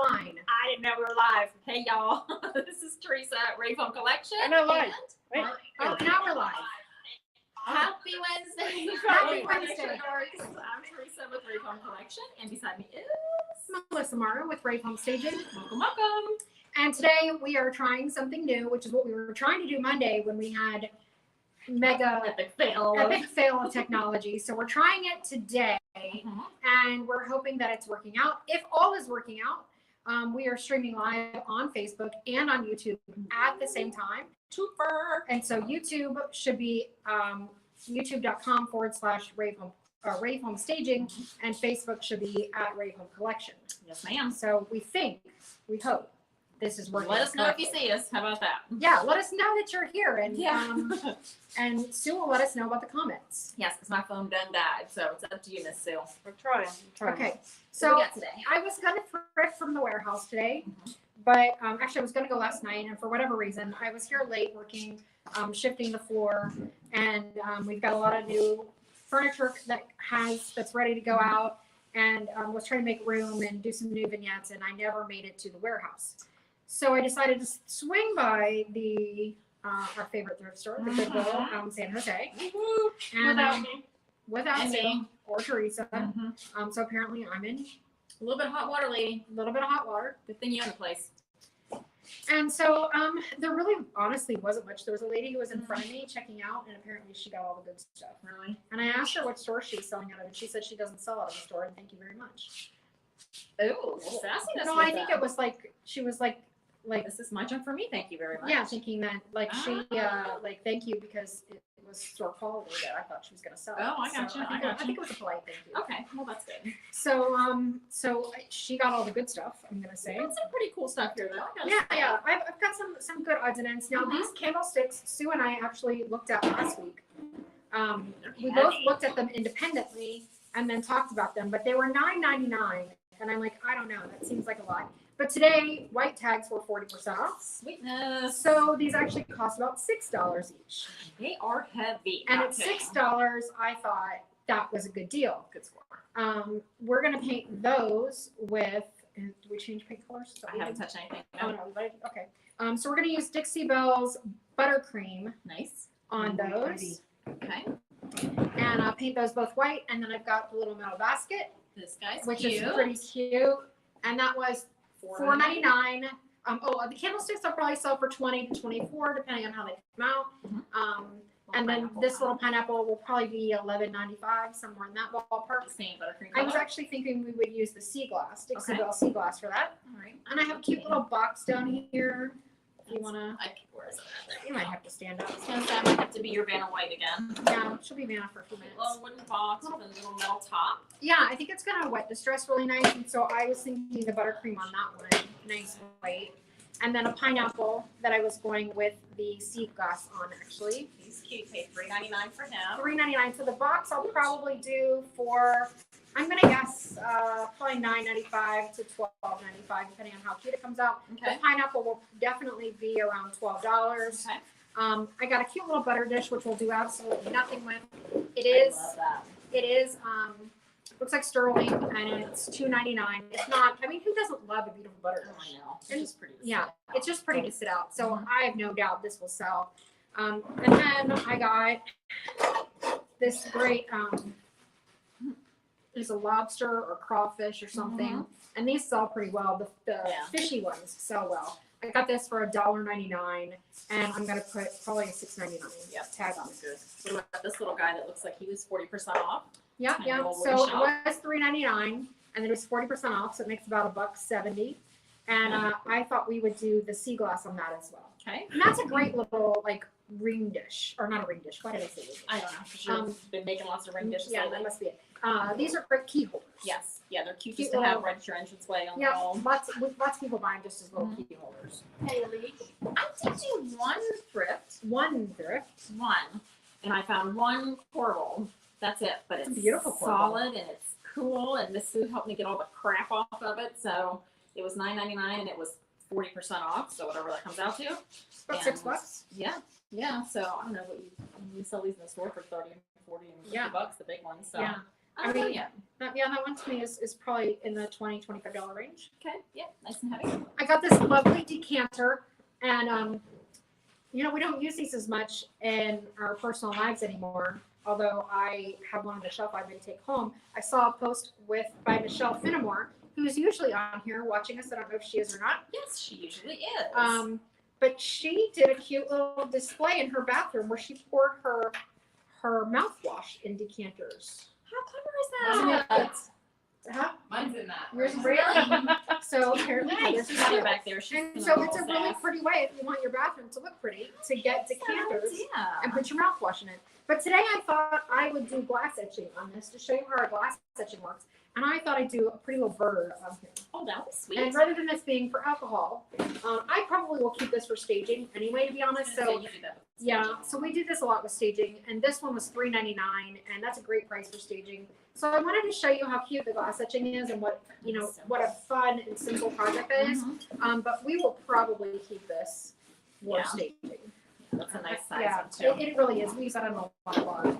line. I didn't know we were live. Hey, y'all. This is Teresa at Rave Home Collection. I know live. Wait. Oh, now we're live. Happy Wednesday. Happy Wednesday. I'm Teresa with Rave Home Collection, and beside me is Melissa Mara with Rave Home Staging. welcome. And today we are trying something new, which is what we were trying to do Monday when we had mega Epic fail. epic fail of technology. So we're trying it today, and we're hoping that it's working out. If all is working out, we are streaming live on Facebook and on YouTube at the same time. Super. And so YouTube should be youtube.com/Rave Home Staging, and Facebook should be at Rave Home Collection. Yes, ma'am. So we hope this is working. Let us know if you see us. How about that? Yeah, let us know that you're here, and Yeah. and Sue will let us know about the comments. Yes, because my phone done died, so it's up to you, Miss Sue. We're trying. Okay, What so we got today? I was gonna thrift from the warehouse today, but actually I was gonna go last night, and for whatever reason I was here late working, shifting the floor, and we've got a lot of new furniture that's ready to go out, and was trying to make room and do some new vignettes, and I never made it to the warehouse. So I decided to swing by our favorite thrift store, the Goodwill out in San Jose, and without me or Teresa. So apparently I'm in A little bit of hot water, lady. a little bit of hot water. Good thing you own the place. And so there really honestly wasn't much. There was a lady who was in front of me checking out, and apparently she got all the good stuff. Really? And I asked her what store she was selling out of, and she said she doesn't sell out of the store, and thank you very much. Oh, sassiness. No, with I think that. it was like, she was like, This is my jump for me. Thank you very much. yeah, thinking that like she, Ah. like, thank you because it was store quality that I thought she was going to sell. Oh, I So gotcha, I I think it was a polite thank you. Okay, well that's good. So, so she got all the good stuff, I'm going to say. Got some pretty cool stuff here, though. I gotta Yeah, say. yeah. I've got some good odds and ends. Now, these candlesticks, Sue and I actually looked at last week. We both looked at them independently and then talked about them, but they were $9.99, and I'm like, I don't know, that seems like a lot. But today, white tags were 40% off. Sweetness. So these actually cost about $6 each. They are heavy. And at Okay. $6, I thought that was a good deal. Good score. We're gonna paint those with. Do we change paint colors? I haven't touched anything. Oh No. no, but okay. So we're gonna use Dixie Belle's buttercream Nice. on those, Okay. and paint those both white. And then I've got the little metal basket, This guy's which cute. is pretty cute. And that was $4.99. The candlesticks I'll probably sell for $20 to $24, depending on how they come out. And then this little pineapple will probably be $11.95, somewhere in that ballpark. Same buttercream. I was color. actually thinking we would use the Seaglass, Dixie Okay. Belle Seaglass for that. All right. And I have a cute little box down here. If you wanna, Where is it? you might have to stand up. I was gonna say I might have to be your Vanna White again. Yeah, she'll be Vanna for a few minutes. Little wooden box with a little metal top. Yeah, I think it's gonna wet distress really nice, and so I was thinking the buttercream on that one, nice white, and then a pineapple that I was going with the Seaglass on actually. He's cute. Paid $3.99 for him. $3.99. So the box I'll probably do for, I'm gonna guess probably $9.95 to $12.95 depending on how cute it comes out. Okay. The pineapple will definitely be around $12. Okay. I got a cute little butter dish which we'll do absolutely nothing with. It I is. love that. It is, looks like sterling, and it's $2.99. It's not, I mean, who doesn't love a beautiful butter Oh, dish? I know. It's And- just pretty. to Yeah, sit it's just pretty to sit out. So Mhm. I have no doubt this will sell. And then I got this great, there's a lobster or crawfish or something, and these sell pretty well. The Yeah. fishy ones sell well. I got this for $1.99, and I'm gonna put probably a $6.99 Yep, tag on sounds it. good. What about this little guy that looks like he was 40% off? Yeah, Tiny yeah. little So wooden shop. it was $3.99, and it was 40% off, so it makes about $1.70. And I thought we would do the sea glass on that as well. Okay. And that's a great little like ring dish, or not a ring dish. Why did I say ring dish? I don't know. 'Cause you've been making lots of ring dishes Yeah, lately. that must be it. These are great key holders. Yes. Yeah, they're cute Cute just to have little- right at your entranceway on the Yeah, wall. lots of people buying just as little key holders. Hey, Lee. I did do one thrift. One thrift. One. And I found one corbel. That's it. But it's a beautiful corbel. solid and it's cool. And Miss Sue helped me get all the crap off of it. So it was $9.99 and it was 40% off. So whatever that comes out to. About And $6. Yeah. Yeah. So I don't know what you sell these in the store for 30 and 40 and 50 Yeah. bucks, the big ones. So Yeah. I mean, yeah. that one to me is probably in the $20-$25 range. Okay, yeah, nice and heavy. I got this lovely decanter, and you know, we don't use these as much in our personal lives anymore. Although I have one on the shelf I may take home. I saw a post by Michelle Finnemore, who's usually on here watching us. I don't know if she is or not. Yes, she usually is. But she did a cute little display in her bathroom where she poured her mouthwash in decanters. How clever is that? Huh? Mine's in that. Yours is really? So apparently Nice. this is Got her cute. back there. She's And gonna so it's a roll really fast. pretty way if you want your bathroom to look pretty to get decanters Yeah. and put your mouthwash in it. But today I thought I would do glass etching on this to show you how our glass etching works. And I thought I'd do a pretty little bird on here. Oh, that was sweet. And rather than this being for alcohol, I probably will keep this for staging anyway, to be honest. So you do that with yeah, staging. so we do this a lot with staging, and this one was $3.99, and that's a great price for staging. So I wanted to show you how cute the glass etching is and what what a fun and simple project that is. Mhm. But we will probably keep this for Yeah. staging. That's a nice size Yeah, one too. it really is. We use that in a lot of bars.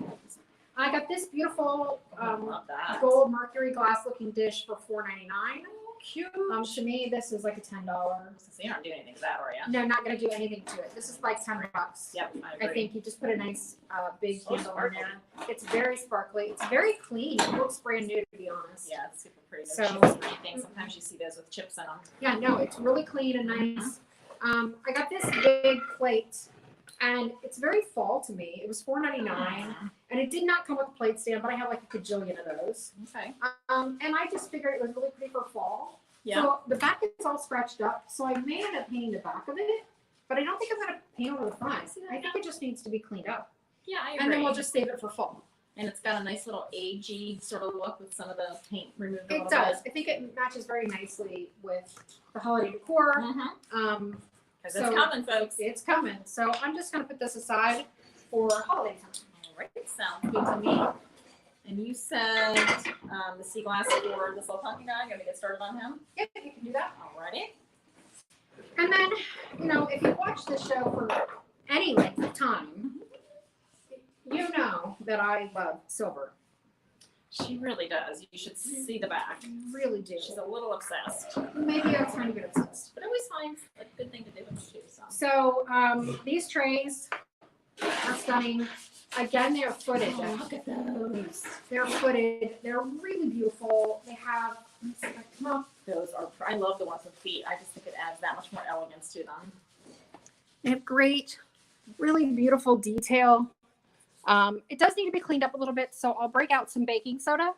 I got this beautiful Love that. gold mercury glass looking dish for $4.99. Cute. To me, this is like a $10. So you aren't doing anything to that, are you? No, not gonna do anything to it. This is like $10. Yep, I agree. I think you just put a nice big So handle in sparkly. there. It's very sparkly. It's very clean. It looks brand new, to be honest. Yeah, it's super pretty. So- So, cheap things. Sometimes you see those with chips in them. Yeah, no, it's really clean and nice. I got this big plate, and it's very fall to me. It was $4.99, and it did not come with a plate stand, but I have like a gajillion of those. Okay. And I just figured it was really pretty for fall. Yeah. So the back is all scratched up, so I may end up painting the back of it, but I don't think I'm gonna paint over the front. I think it just needs to be cleaned up, Yeah, I agree. and then we'll just save it for fall. And it's got a nice little agey sort of look with some of the paint removed a It little does. I think it matches very nicely with the holiday decor. bit. Mm-hmm. Because So- it's coming, folks. It's coming, so I'm just gonna put this aside for holiday time. All right, sounds good to me. And you said the Seaglass for this little pumpkin guy. Gonna get started on him. Yeah, you can do that. Alrighty. And then, if you watch this show for any length of time, you know that I love silver. She really does. You should see the back. I really do. She's a little obsessed, Maybe a tiny bit obsessed. but always finds a good thing to do too. So. So these trays are stunning. Again, they're footed. Look at those. They're footed. They're really beautiful. They have, let me see if I can come up. Those are. I love the ones with feet. I just think it adds that much more elegance to them. They have great, really beautiful detail. It does need to be cleaned up a little bit, so I'll break out some baking soda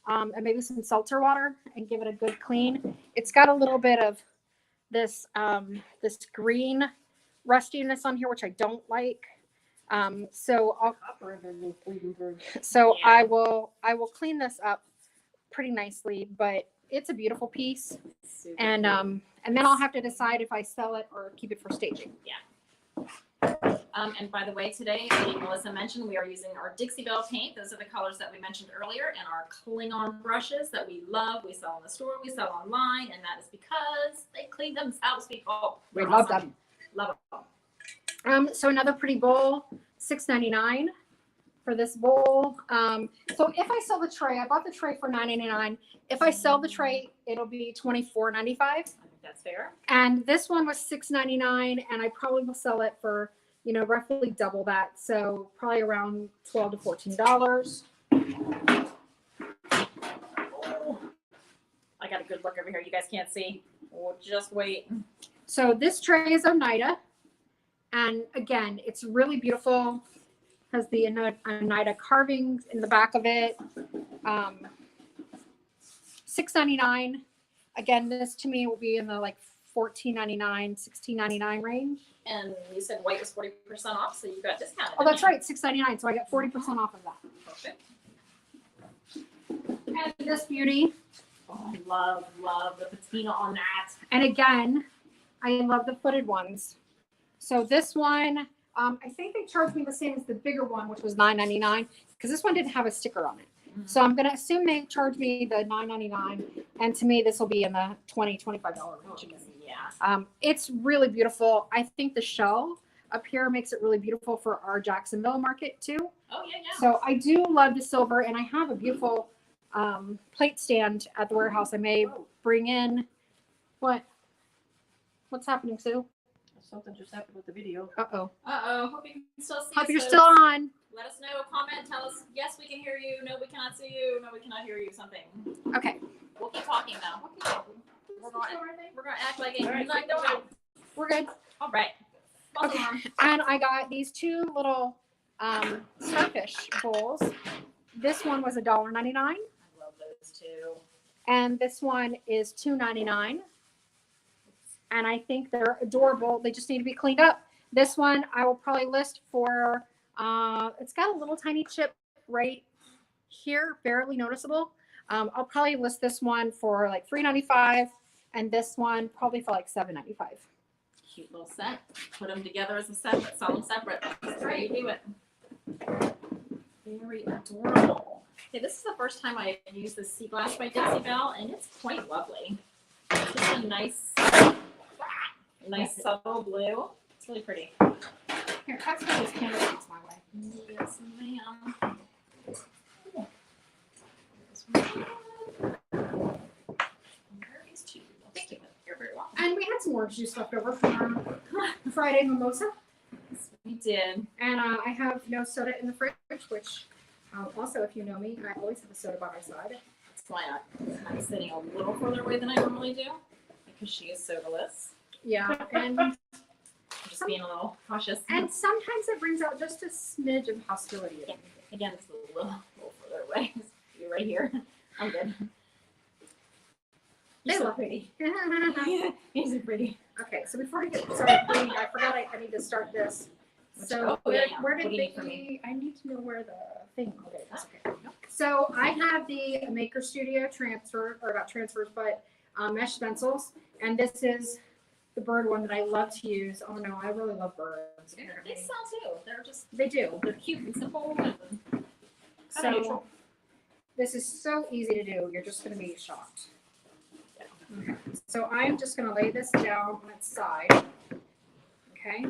and maybe some seltzer water and give it a good clean. It's got a little bit of this this green rustiness on here, which I don't like. So Yeah. I will clean this up pretty nicely, but it's a beautiful piece, Super and cute. then I'll have to decide if I sell it or keep it for staging. And by the way, today, like Melissa mentioned, we are using our Dixie Belle Paint. Those are the colors that we mentioned earlier, and our Klingon brushes that we love. We sell in the store, we sell online, and that is because they clean themselves, people. We They're love awesome. them. Love them. So another pretty bowl, $6.99 for this bowl. So if I sell the tray, I bought the tray for $9.99. If I sell the tray, it'll be $24.95. I think that's fair. And this one was $6.99, and I probably will sell it for, roughly double that. So probably around $12 to $14. Oh, I got a good look over here. You guys can't see. Oh, just wait. So this tray is Oneida. And again, it's really beautiful. Has the Oneida carvings in the back of it. $6.99. Again, this to me will be in the $14.99, $16.99 range. And you said white was 40% off, so you got discounted. Oh, that's right, $6.99. So I got 40% off of that. Perfect. And this beauty. Oh, I love the patina on that. And again, I love the footed ones. So this one, I think they charged me the same as the bigger one, which was $9.99, because this one didn't have a sticker on it. So I'm going to assume they charge me the $9.99, and to me, this will be in the $20, $25 range again. Yeah. It's really beautiful. I think the shell up here makes it really beautiful for our Jacksonville market too. Oh, yeah. So I do love the silver, and I have a beautiful plate stand at the warehouse. I may bring in what? What's happening, Sue? Something just happened with the video. Uh-oh. Hope you can still see us. Hope you're folks. still on. Let us know. Comment. Tell us. Yes, we can hear you. No, we cannot see you. No, we cannot hear you. Something. Okay. We'll keep talking now. We'll keep talking. We're gonna act like it. All right, Like no. We're good. All right. Okay. And I got these two little starfish bowls. This one was $1.99, I love those too. and this one is $2.99. And I think they're adorable. They just need to be cleaned up. This one I will probably list for. It's got a little tiny chip right here, barely noticeable. I'll probably list this one for like $3.95, and this one probably for like $7.95. Cute little set. Put them together as a set, but sell them separate. That's how you do it. Very adorable. Okay, this is the first time I've used this Seaglass by Dixie Belle, and it's quite lovely. It's just a nice subtle blue. It's really pretty. Here, pass me those candle sticks my way. Yes, ma'am. Thank you. You're very welcome. And we had some orange juice left over from our Friday mimosa. We did. And I have no soda in the fridge, which also, if you know me, I always have a soda by my side. That's why I'm sitting a little further away than I normally do, because she is sodaless. Yeah, and I'm just being a little cautious. and sometimes it brings out just a smidge of hostility. Again, it's a little further away. You're right here. I'm good. They You're so look pretty. pretty. These are pretty. Okay, so before we get started, I forgot I need to start this. So Oh, yeah. where What did do you need from me? I need to know where the thing. Okay, that's okay. So I have the Maker Studio transfer, or not transfers, but mesh stencils, and this is the bird one that I love to use. Oh no, I really love birds. They sell too. They do. They're cute and simple. And So neutral. this is so easy to do. You're just going to be shocked. Okay. So I'm just going to lay this down on its side. Okay.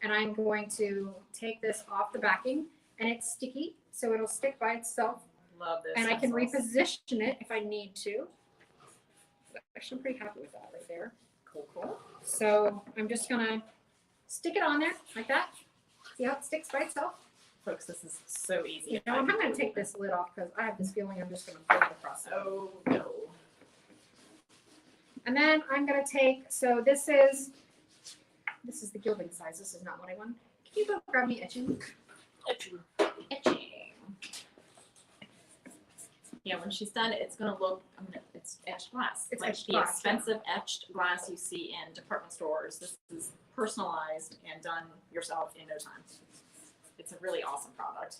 And I'm going to take this off the backing, and it's sticky, so it'll stick by itself. Love this. And I can stencils. reposition it if I need to. Actually, I'm pretty happy with that right there. Cool. So I'm just going to stick it on there like that. See how it sticks by itself? Folks, this is so easy. You know, I'm going to take this lid off because I have this feeling I'm just going to pull it across it. Oh no. And then I'm going to take, so this is the gilding size. This is not what I want. Can you go grab me etching? Etching. Yeah, when she's done, it's gonna look. It's etched glass. It's like etched the glass, yeah. expensive etched glass you see in department stores. This is personalized and done yourself in no time. It's a really awesome product.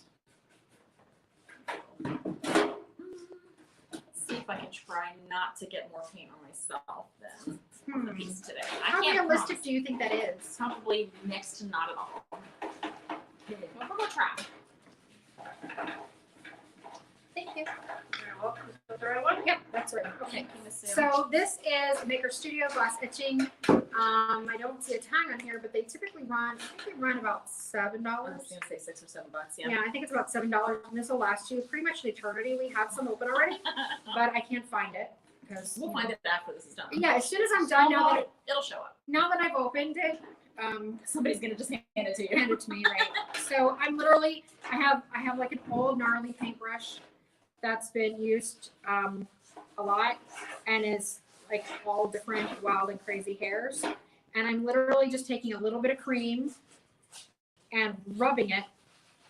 Let's see if I can try not to get more paint on myself than on the piece today. I How can't realistic promise. do you think that is? Probably next to not at all. But we're gonna try. Thank you. You're welcome. Is that the right one? Yep, that's right. Okay. Thank you, Miss Sue. So this is Maker Studio glass etching. I don't see a tag on here, but they typically run, I think they run about $7. I was gonna say $6 or $7. Yeah. Yeah, I think it's about $7, and this will last you pretty much an eternity. We have some open already, but I can't find it because We'll find it after this is done. Yeah, as soon as I'm done, It'll show up. now that I've opened it, Somebody's gonna just hand it to you. hand it to me, right? So I'm literally, I have like an old gnarly paintbrush that's been used a lot and is like all different wild and crazy hairs. And I'm literally just taking a little bit of cream and rubbing it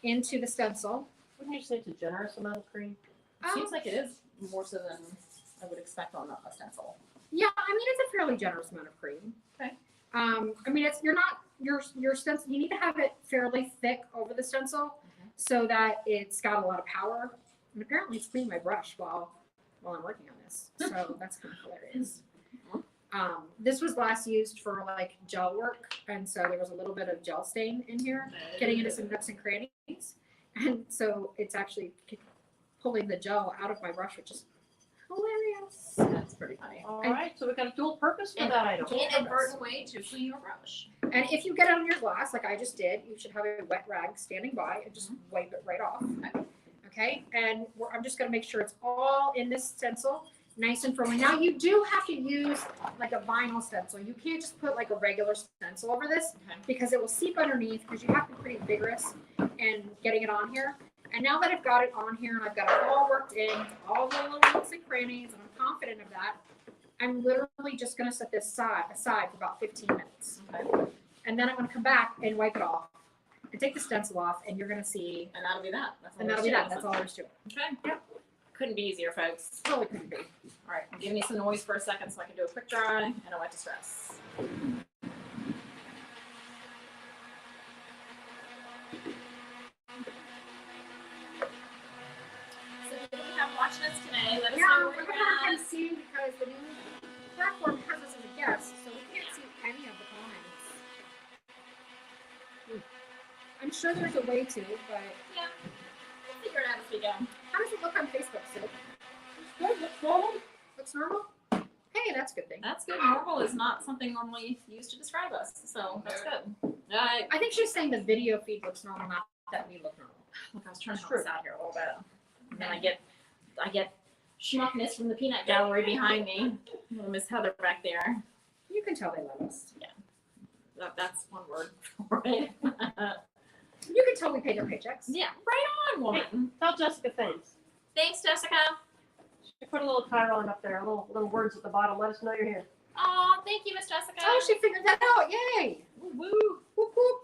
into the stencil. Wouldn't you say it's a generous amount of cream? Seems like it is more so than I would expect on a stencil. Yeah, I mean, it's a fairly generous amount of cream. Okay. I mean, it's, you're not, your stencil, you need to have it fairly thick over the stencil so that it's got a lot of power. And apparently it's cleaned my brush while I'm working on this. So that's kind of hilarious. This was last used for like gel work. And so there was a little bit of gel stain in here, getting into some nooks and crannies. And so it's actually pulling the gel out of my brush, which is hilarious. That's pretty funny. All right, so we got a dual purpose for that item. Inadvertent way to clean your brush. And if you get it on your glass, like I just did, you should have a wet rag standing by and just wipe it right off. Okay, and I'm just gonna make sure it's all in this stencil, nice and firm. Now you do have to use like a vinyl stencil. You can't just put like a regular stencil over this because it will seep underneath because you have to be pretty vigorous in getting it on here. And now that I've got it on here and I've got it all worked in, all the little nooks and crannies, and I'm confident of that, I'm literally just gonna set this aside for about 15 minutes. Okay. And then I'm gonna come back and wipe it off and take the stencil off, and you're gonna see. And that'll be that. That's all there's to it. Okay. Yep. Couldn't be easier, folks. Totally couldn't be. All right, give me some noise for a second so I can do a quick dry and a wet distress. So who do we have watching us today? Let us know Yeah, where we're you're gonna have at. to see because the new platform has us as a guest, so we can't see any of the comments. I'm sure there's a way to, but Yeah, we'll figure it out as we go. how does it look on Facebook, Sid? Good, looks normal. Looks normal? Hey, that's a good thing. That's good. Normal is not something normally used to describe us, so that's good. I think she's saying the video feed looks normal, not that we look normal. Look, I was trying to help us out here a little bit. And then I get schmuckness from the peanut gallery behind me. Little Miss Heather back there. You can tell they love us. That's one word for it. You can tell we pay their paychecks. Yeah, right on, woman. Tell Jessica thanks. Thanks, Jessica. She put a little Chiron up there, little words at the bottom. Let us know you're here. Aw, thank you, Miss Jessica. Oh, she figured that out. Yay. Woo woo. Whoop, whoop.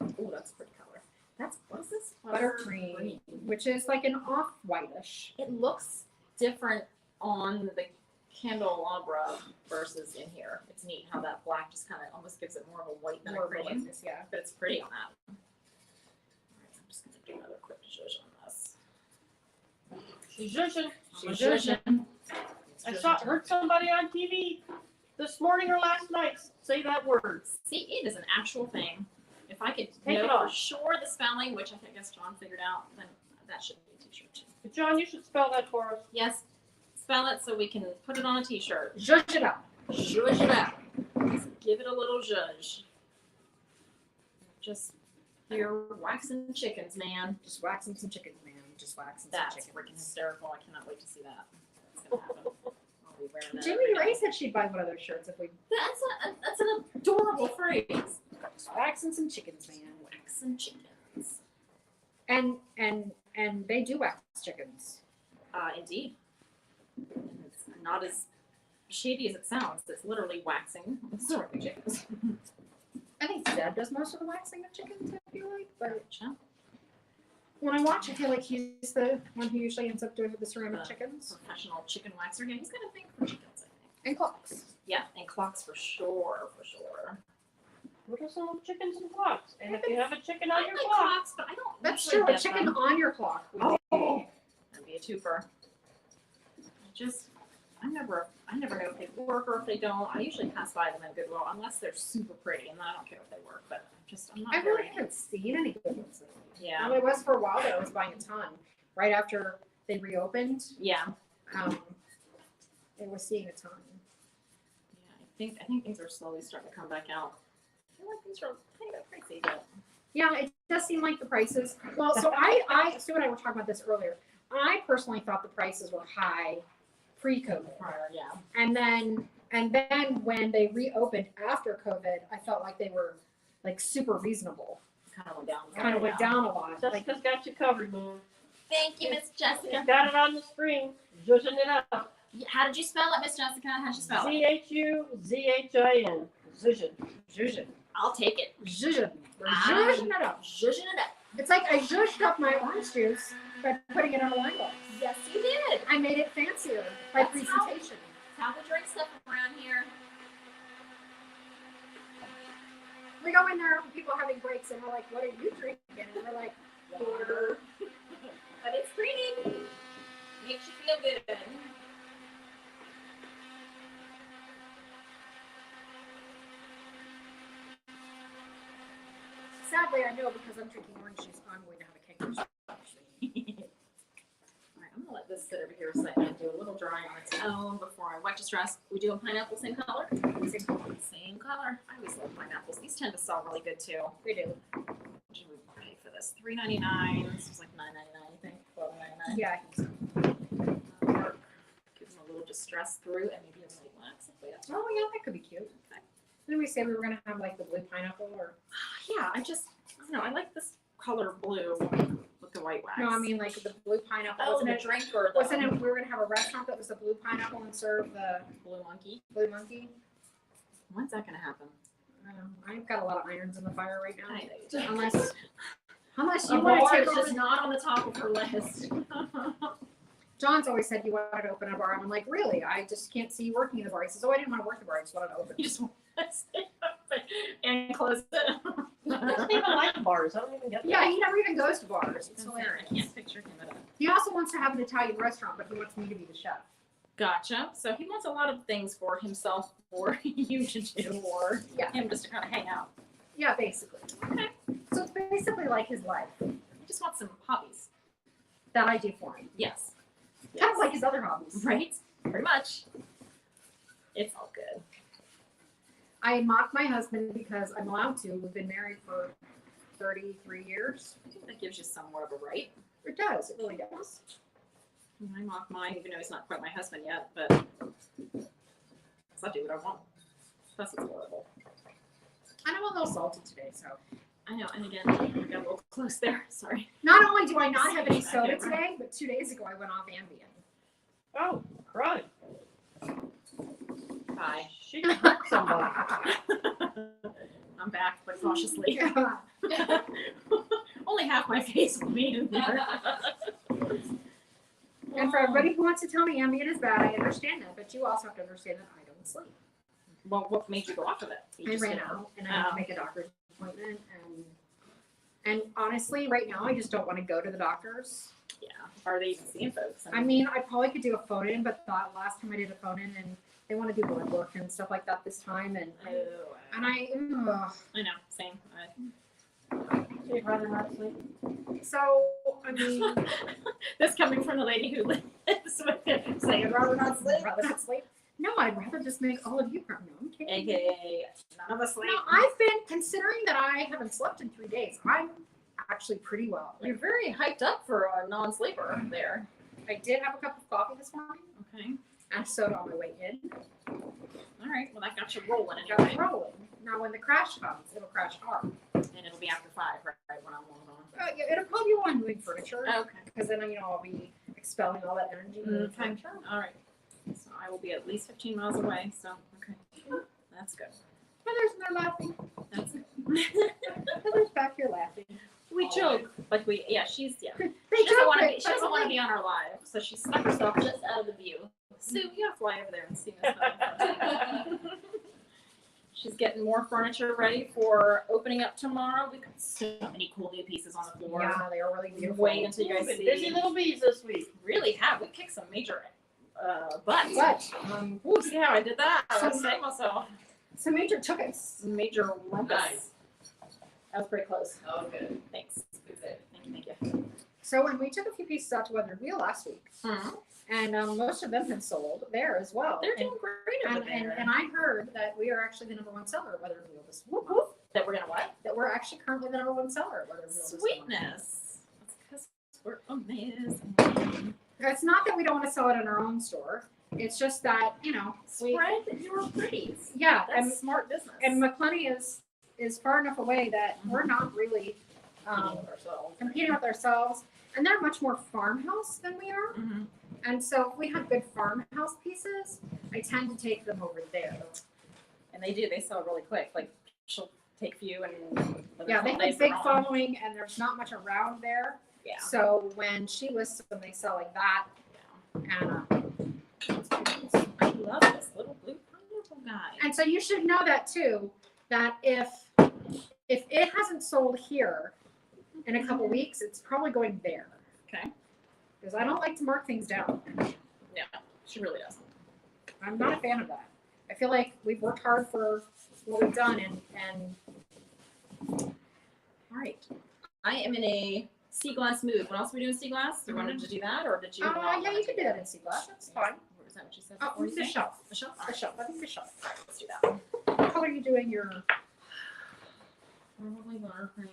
Oh, that's a pretty color. What is this? Buttercream, which is like an off-whitish. It looks different on the candelabra versus in here. It's neat how that black just kind of almost gives it more of a white than a More of a cream. whiteness, yeah. But it's pretty on that. All right, I'm just going to do another quick zhuzh on this. She's Zhuzhin. Zhuzhin. Heard somebody on TV this morning or last night say that word. See, it is an actual thing. If I could Take know it for off. sure the spelling, which I guess John figured out, then that should be a t-shirt too. John, you should spell that for us. Yes, spell it so we can put it on a t-shirt. Zhuzh it up. Zhuzh it out. Just give it a little zhuzh. Just you're waxing chickens, man. Just waxing some chickens, man. Just waxing That's some chickens. freaking hysterical. I cannot wait to see that. That's gonna happen. I'll be wearing that. Jimmy every day. Ray said she'd buy one of those shirts if we That's an adorable phrase. just waxing some chickens, man. Waxing chickens. And they do wax chickens. Indeed. It's not as shady as it sounds. It's literally waxing chickens. I think Dad does most of the waxing of chickens, I feel like, but Gotcha. when I watch, I feel like he's the one who usually ends up doing the ceramic chickens Professional chicken waxer. Yeah, he's got a thing for chickens, I think. and clocks. Yeah, and clocks for sure, for sure. What are some chickens and clocks? And if you have a chicken I on like your clock, clocks, but I don't. That's usually true. A get chicken them. on your clock. Oh, that'd be a twofer. I never know if they work or if they don't. I usually pass by them in Goodwill unless they're super pretty, and then I don't care if they work. But I'm not I very. really haven't seen any good ones lately. Yeah. It was for a while that I was buying a ton. Right after they reopened, Yeah. it was seeing a ton. Yeah. I think things are slowly starting to come back out. I feel like things are kind of pricey, but Yeah, it does seem like the prices. Well, so Sue and I were talking about this earlier. I personally thought the prices were high pre-COVID. yeah. And then when they reopened after COVID, I felt like they were like super reasonable. Kind of went down. Kind of went down a lot. Like, Jessica's got you covered, man. Thank you, Miss Jessica. She's got it on the screen. Zhuzhin it up. How did you spell it, Miss Jessica? How'd you spell it? Zhuzhin. Zhuzhin. zhuzhin. I'll take it. Zhuzhin. We're Ah. zhuzhin it up. Zhuzhin it up. It's like I zhuzhed up my orange juice by putting it on a wine glass. Yes, you did. I made it fancier by That's how- presentation. How we drink stuff around here. We go in there, people having breaks, and we're like, "What are you drinking?" And we're like, "Water." But it's pretty. Makes you feel good. Sadly, I know because I'm drinking orange juice, I'm going to have a kangaroo. All right, I'm gonna let this just sit over here so I can do a little drawing on its own before I wet distress. We do a pineapple, same color? Same color. Same color. I always love pineapples. These tend to sell really good too. We do. What did we pay for this? $3.99. This was like $9.99, I think. $12.99. Yeah, I think so. Give them a little distress through and maybe a white wax if we have to. Oh, yeah, that could be cute. Okay. Didn't we say we were gonna have like the blue pineapple or? Yeah, I don't know. I like this color blue with the white wax. No, I mean like the blue pineapple. oh, Wasn't the it? drink or the Wasn't it? We were gonna have a restaurant that was the blue pineapple and serve the blue monkey. blue monkey. When's that gonna happen? I don't know. I've got a lot of irons in the fire right now. I know you do. Unless A you want bar to is take over. just not on the top of her list. John's always said he wanted to open a bar. I'm like, really? I just can't see you working in the bar. He says, oh, I didn't want to work the bar. I just wanted to open. You just want to stay open and close it. He doesn't even like bars. I don't even get that. Yeah, he never even goes to bars. It's I hilarious. can't picture him at a He also wants to have an Italian restaurant, but he wants me to be the chef. Gotcha. So he wants a lot of things for himself, for you to do, or Yeah. him just to kind of hang out. Yeah, basically. Okay. So it's basically like his life He just wants some hobbies. that I do for him. Yes. Kind of like his other hobbies. Right? Pretty much. It's all good. I mock my husband because I'm allowed to. We've been married for 33 years. I think that gives you somewhat of a right. It does. It really does. I mock mine, even though he's not quite my husband yet, but I'll do what I want. Plus, it's horrible. And I'm a little salty today, so. I know, and again, I got a little close there. Sorry. Not only do I not have any I soda get today, but 2 days ago I went off Ambien. Oh, right. Bye. She hurt somebody. I'm back, but cautiously. Yeah. Only half my face will be in there. And for everybody who wants to tell me Ambien is bad, I understand that, but you also have to understand that I don't sleep. Well, what made you go off of it? You I just ran didn't- out and I had to make a doctor's appointment, and honestly, right now I just don't want to go to the doctors. Yeah. Are they even seeing folks? I mean, I probably could do a phone in, but thought last time I did a phone in, and they want to do blood work and stuff like that this time, and oh, I I know. Same. She'd rather not sleep. so I mean, This coming from the lady who lives with him, saying I'd rather not sleep. rather not sleep. No, I'd rather just make all of you cry. No, I'm kidding. AKA none of us sleep. No, I've been considering that I haven't slept in 3 days. I'm actually pretty well. You're very hyped up for a non-sleeper there. I did have a cup of coffee this morning Okay. and a soda on my way in. All right. Well, that got you rolling I got anyway. rolling. Now, when the crash comes, it'll crash hard. And it'll be after 5, right when I'm on. Yeah, it'll probably be while I'm moving furniture Okay. because then I'll be expelling all that energy. moving Okay. furniture. All right. So I will be at least 15 miles away. So okay. That's good. Heather's in there laughing. That's good. Heather's back here laughing. We joke, like she's They She doesn't joke, want to but be. She doesn't want to be on our live, so she snuck herself just out of the view. Sue, you gotta fly over there and see us. She's getting more furniture ready for opening up tomorrow. We got so many cool new pieces on the floor. Yeah, they are really beautiful. Wait until you guys We've been see. busy little bees this week. Really have. We kicked some major butts. But Ooh, see how I did that? I was Some- saying myself. some major took us. Major rumpus. Nice. That was pretty close. Oh, good. Thanks. Thank you. So when we took a few pieces out to Weathered Wheel last week, and most of them have sold there as well. They're doing great over there. And I heard that we are actually the #1 seller at Weathered Wheel this month. That we're gonna what? That we're actually currently the #1 seller at Weathered Wheel this month. Sweetness. That's because we're amazing. It's not that we don't want to sell it in our own store. It's just that, we, Spread your pretties. yeah, That's smart business. and McClenny is far enough away that we're not really competing with ourselves. And they're much more farmhouse than we are. Mhm. And so if we have good farmhouse pieces, I tend to take them over there. And they do. They sell really quick. Like she'll take a few and Yeah, they have a big following and there's not much around there. Yeah. So when she lists them, they sell like that. And, I love this little blue pineapple guy. and so you should know that too, that if it hasn't sold here in a couple weeks, it's probably going there. Okay. Because I don't like to mark things down. Yeah, she really does. I'm not a fan of that. I feel like we've worked hard for what we've done and All right. I am in a Seaglass Mood. What else are we doing, Seaglass? You wanted to do that, or did you? not Yeah, wanna you can do that in it? Seaglass. That's fine. Is that what you said? Oh, before you fish said? shop. The shop. All Fish right, shop. Let me fish shop. let's do that. What color are you doing your? Probably buttercream.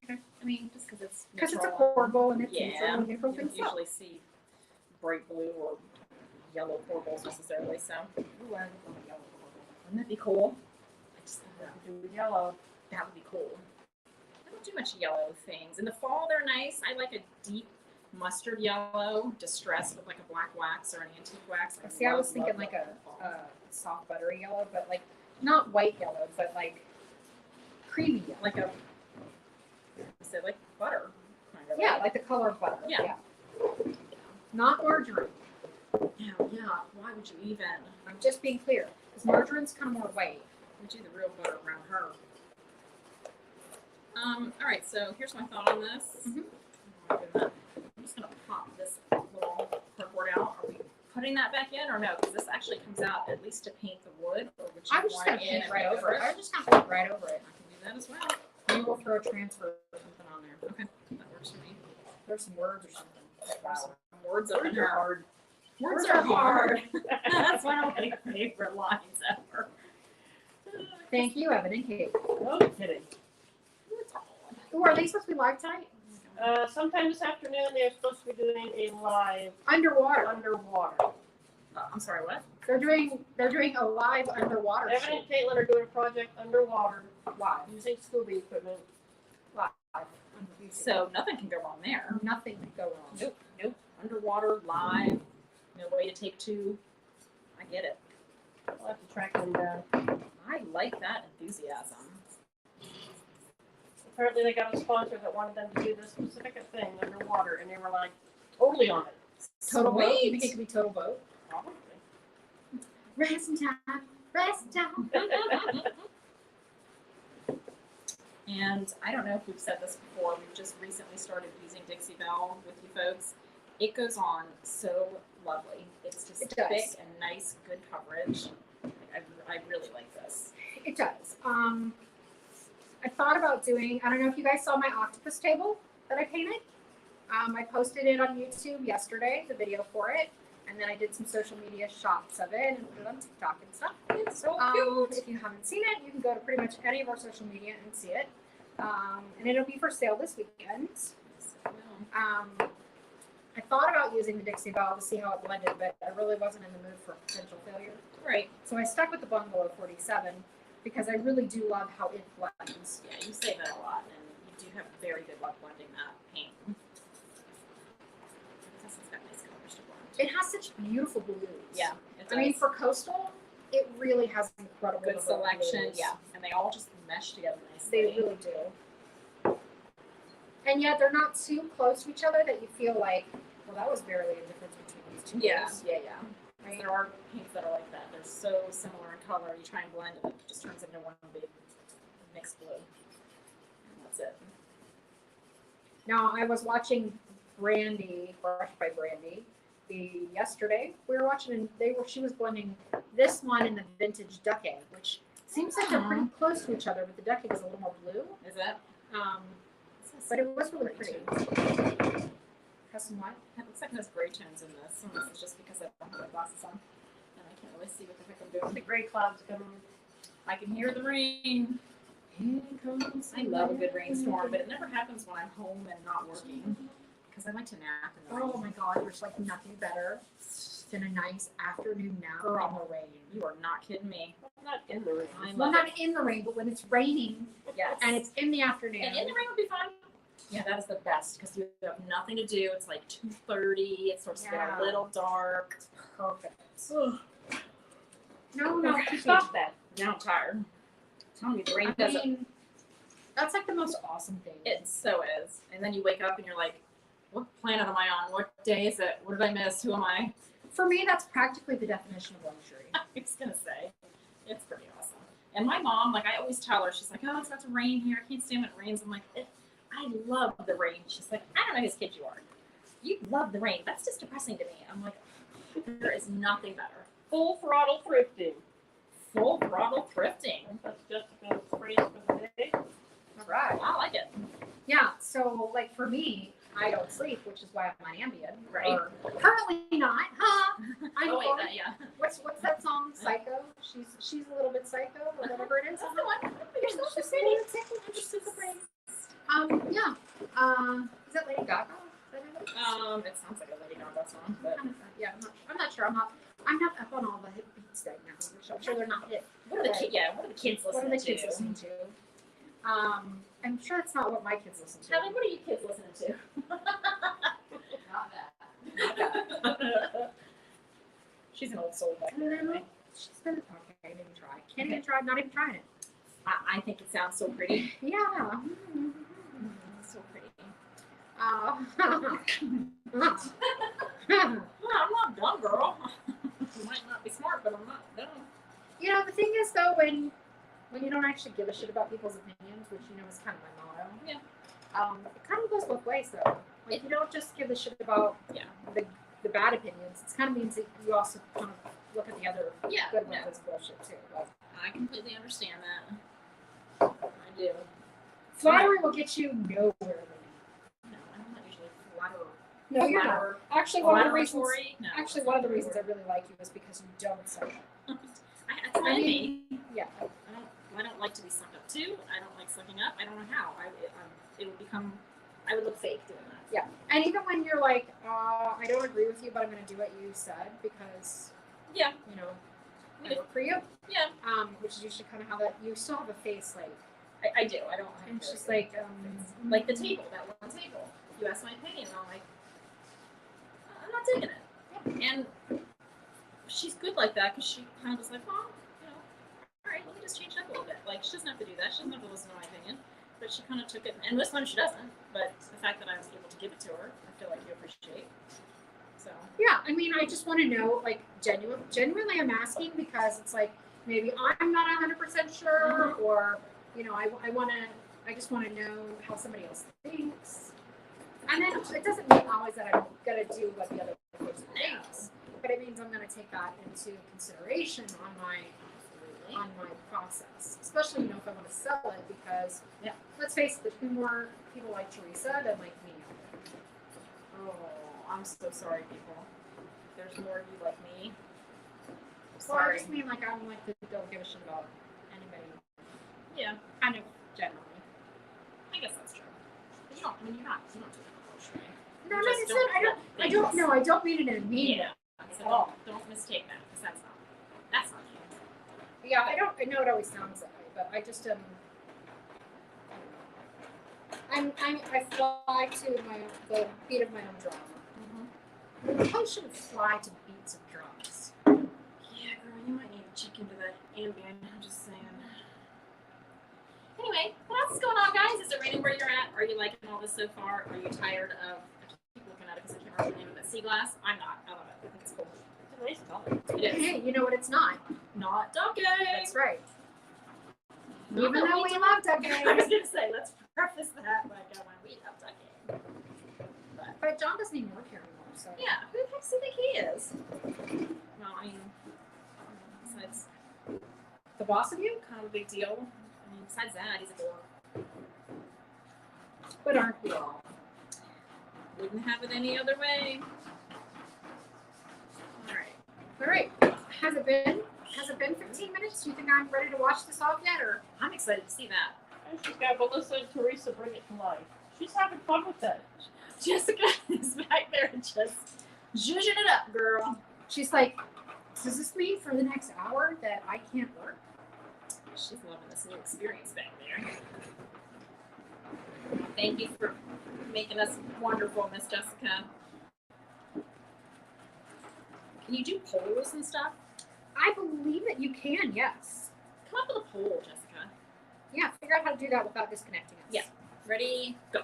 Okay. I mean, just because it's Because it's a neutral. corbel and it's Yeah, neutral and you neutral don't things up. usually see bright blue or yellow corbels necessarily. So, Ooh, I love yellow corbel. wouldn't that be cool? I just think that Do yellow. would be cool. I don't do much yellow things. In the fall, they're nice. I like a deep mustard yellow, distressed with like a black wax or an antique wax. See, I was thinking like a soft buttery yellow, but like not white yellow, but like creamy yellow. like a, say like butter. Kind of, Yeah, right? like the color of butter. Yeah. Not margarine. Yeah. Why would you even? I'm just being clear, because margarine's kind of more white. We do the real butter around her. All right, so here's my thought on this. Mhm. I'm just gonna pop this little cardboard out. Are we putting that back in or no? Because this actually comes out at least to paint the wood, or would you I was just want gonna it in paint and right paint over it. I was just gonna paint right over it. I can do that as well. Maybe we'll throw a transfer or something on there. Okay, that works for me. Throw some words or something. There's some words up in Words are here. hard. Words are hard. That's one of my favorite lines ever. Thank you, Evan and Kate. No kidding. Ooh, are they supposed to be live tonight? Sometime this afternoon, they're supposed to be doing a live Underwater. underwater. I'm sorry, what? They're doing a live underwater Evan show. and Caitlin are doing a project underwater Live. using scuba equipment. Live. So nothing can go wrong there. Nothing could go wrong. Nope. Underwater, live, no way to take two. I get it. I'll have to track them down. I like that enthusiasm. Apparently, they got a sponsor that wanted them to do this specific thing underwater, and they were like totally on it. Total boat. You think it Sweet. could be total boat? Probably. Rest time. Rest time. And I don't know if we've said this before, we've just recently started using Dixie Belle with you folks. It goes on so lovely. It's just It does. thick and nice, good coverage. I really like this. It does. I thought about doing, I don't know if you guys saw my octopus table that I painted. I posted it on YouTube yesterday, the video for it. And then I did some social media shots of it and put it on TikTok and stuff. It's so If you haven't seen it, you can go to pretty much any of our social media and see it. And it'll be for sale this weekend. I thought about using the Dixie Belle to see how it blended, but I really wasn't in the mood for potential failure. Right. So I stuck with the Bungalow 47 because I really do love how it blends. Yeah, you say that a lot, and you do have very good luck blending that paint. Plus, it's got nice colors to blend. It has such beautiful blues. Yeah, it I mean, does. for coastal, it really has incredible Good diverse selection, blues. yeah, and they all just mesh together nicely. They really do. And yet they're not too close to each other that you feel like, well, that was barely a difference between these two. Yeah, blues. yeah, yeah. Right? There are paints that are like that. They're so similar in color. You try and blend it, it just turns into one big mixed blue. And that's it. Now, I was watching Brandy, brushed by Brandy, yesterday. We were watching, and she was blending this one and the vintage duck egg, which seems like they're pretty close to each other, but the duck egg is a little more blue. Is that? But it was really pretty. Has some what? It looks like there's gray tones in this. And this is just because I don't have my glasses on. And I can't really see what the heck I'm doing. The gray clouds coming. I can hear the rain. I love a good rainstorm, but it never happens when I'm home and not working. Because I like to nap in the rain. Oh my God, there's like nothing better than a nice afternoon nap in the rain. You are not kidding me. I'm not in the rain. I Well, love not it. in the rain, but when it's raining Yes. and it's in the afternoon. And in the rain would be fine. Yeah, that is the best because you have nothing to do. It's like 2:30. It starts to get Yeah. a little dark. Perfect. Ugh. No, Stop that. Now I'm tired. I'm telling you, the rain I does it. mean, that's like the most awesome thing. It so is. And then you wake up and you're like, what planet am I on? What day is it? What did I miss? Who am I? For me, that's practically the definition of luxury. I was going to say. It's pretty awesome. And my mom, like, I always tell her, she's like, oh, it's about to rain here. I can't stand when it rains. I'm like, I love the rain. She's like, I don't know whose kid you are. You love the rain. That's just depressing to me. I'm like, there is nothing better. Full throttle thrifting. Full throttle thrifting. That's Jessica's phrase for the day. All right. I like it. Yeah, so like for me, I don't sleep, which is why I'm on Ambien. Right. Or currently not, huh? I'm Oh wait, going- that, yeah. What's that song? Psycho. She's a little bit psycho, or whatever it is. That's the one. You're so She's a pretty. little ticklish. You're super pretty. Yeah. Is that Lady Gaga? Is that it? It sounds like a Lady Gaga song, but Yeah, I'm not sure. I'm not up on all the hip beats right now, which I'm sure they're not hip. what are the kids? Yeah, what are the kids What listening are the kids to? listening to? I'm sure it's not what my kids listen to. Heather, what are you kids listening to? Not that. Not that. She's an old soul, but anyway. She's gonna okay, maybe try. Can't even try. Not even trying it. I think it sounds so pretty. Yeah. So pretty. Uh, I'm not dumb, girl. You might not be smart, but I'm not dumb. You know, the thing is though, when you don't actually give a shit about people's opinions, which you know is kind of my motto. Yeah. It kind of goes both ways though. Like you don't just give a shit about the bad opinions. It kind of means that you also kind of look at the other good ones as bullshit too. But I completely understand that. I do. flattery will get you nowhere. No, I'm not usually flatterer. No, you're not. Flatterer. Actually, one of the reasons. Flatteratory? No, Actually, it's one of the not reasons I really like you is because you don't suck up. I mean, Yeah. I don't like to be sucked up to. I don't like sucking up. I don't know how. It would become. I would look fake doing that. Yeah. And even when you're like, I don't agree with you, but I'm going to do what you said because, Yeah. you know, I Yeah. work for you. Yeah. Which is usually kind of how that you still have a face like. I do. I don't. And it's just like, like the table, that one table. You asked my opinion, and I'm like, I'm not taking it. Yeah. And she's good like that because she kind of was like, well, you know, all right, let me just change it up a little bit. Like, she doesn't have to do that. She doesn't have to listen to my opinion. But she kind of took it, and most times she doesn't. But the fact that I was able to give it to her, I feel like you appreciate. So. Yeah, I mean, I just want to know, like, genuinely, I'm asking because it's like maybe I'm not 100% sure, or you know, I just want to know how somebody else thinks. And then it doesn't mean always that I'm gonna do what the other person thinks, but it means I'm gonna take that into consideration on my process, especially you know if I want to sell it because let's face it, there's more people like Teresa than like me. Oh, I'm so sorry, people. There's more of you like me. Well, I Sorry. just mean like I'm like don't give a shit about anybody. Yeah, Kind of generally. I guess that's true. But you don't. I mean, you're not doing it emotionally. No, You no, just it's don't not. I don't know. I don't mean it in a mean. Yeah. So don't mistake that because that's not you. Yeah, I know it always sounds that way, but I just I fly to the beat of my own drum. Mm-hmm. I probably shouldn't fly to beats of drums. Yeah, girl, you might need to check into that Ambien. I'm just saying. Anyway, what else is going on, guys? Is it raining where you're at? Are you liking all this so far? Are you tired of? I keep looking at it because I can't remember the name of it. Seaglass. I'm not. I love it. I think it's cool. It's a nice color. It is. Hey, you know what it's not? Not duck That's right. Not Even that though we love duck I was eggs. gonna say, let's preface that like when we love duck egg. But John doesn't even work here anymore, so. Yeah, who the heck do you think he is? Well, I mean, besides The boss of you? kind of a big deal. I mean, besides that, he's a dork. But aren't we all? Wouldn't have it any other way. All right. Has it been 15 minutes? Do you think I'm ready to watch this off yet, or? I'm excited to see that. And she's got Melissa and Teresa bring it to life. She's having fun with it. Jessica is back there just zhuzhin it up, girl. She's like, does this mean for the next hour that I can't work? She's loving this new experience back there. Thank you for making us wonderful, Miss Jessica. Can you do polls and stuff? I believe that you can, yes. Come up with a poll, Jessica. Yeah, figure out how to do that without disconnecting us. Yeah. Ready? Go.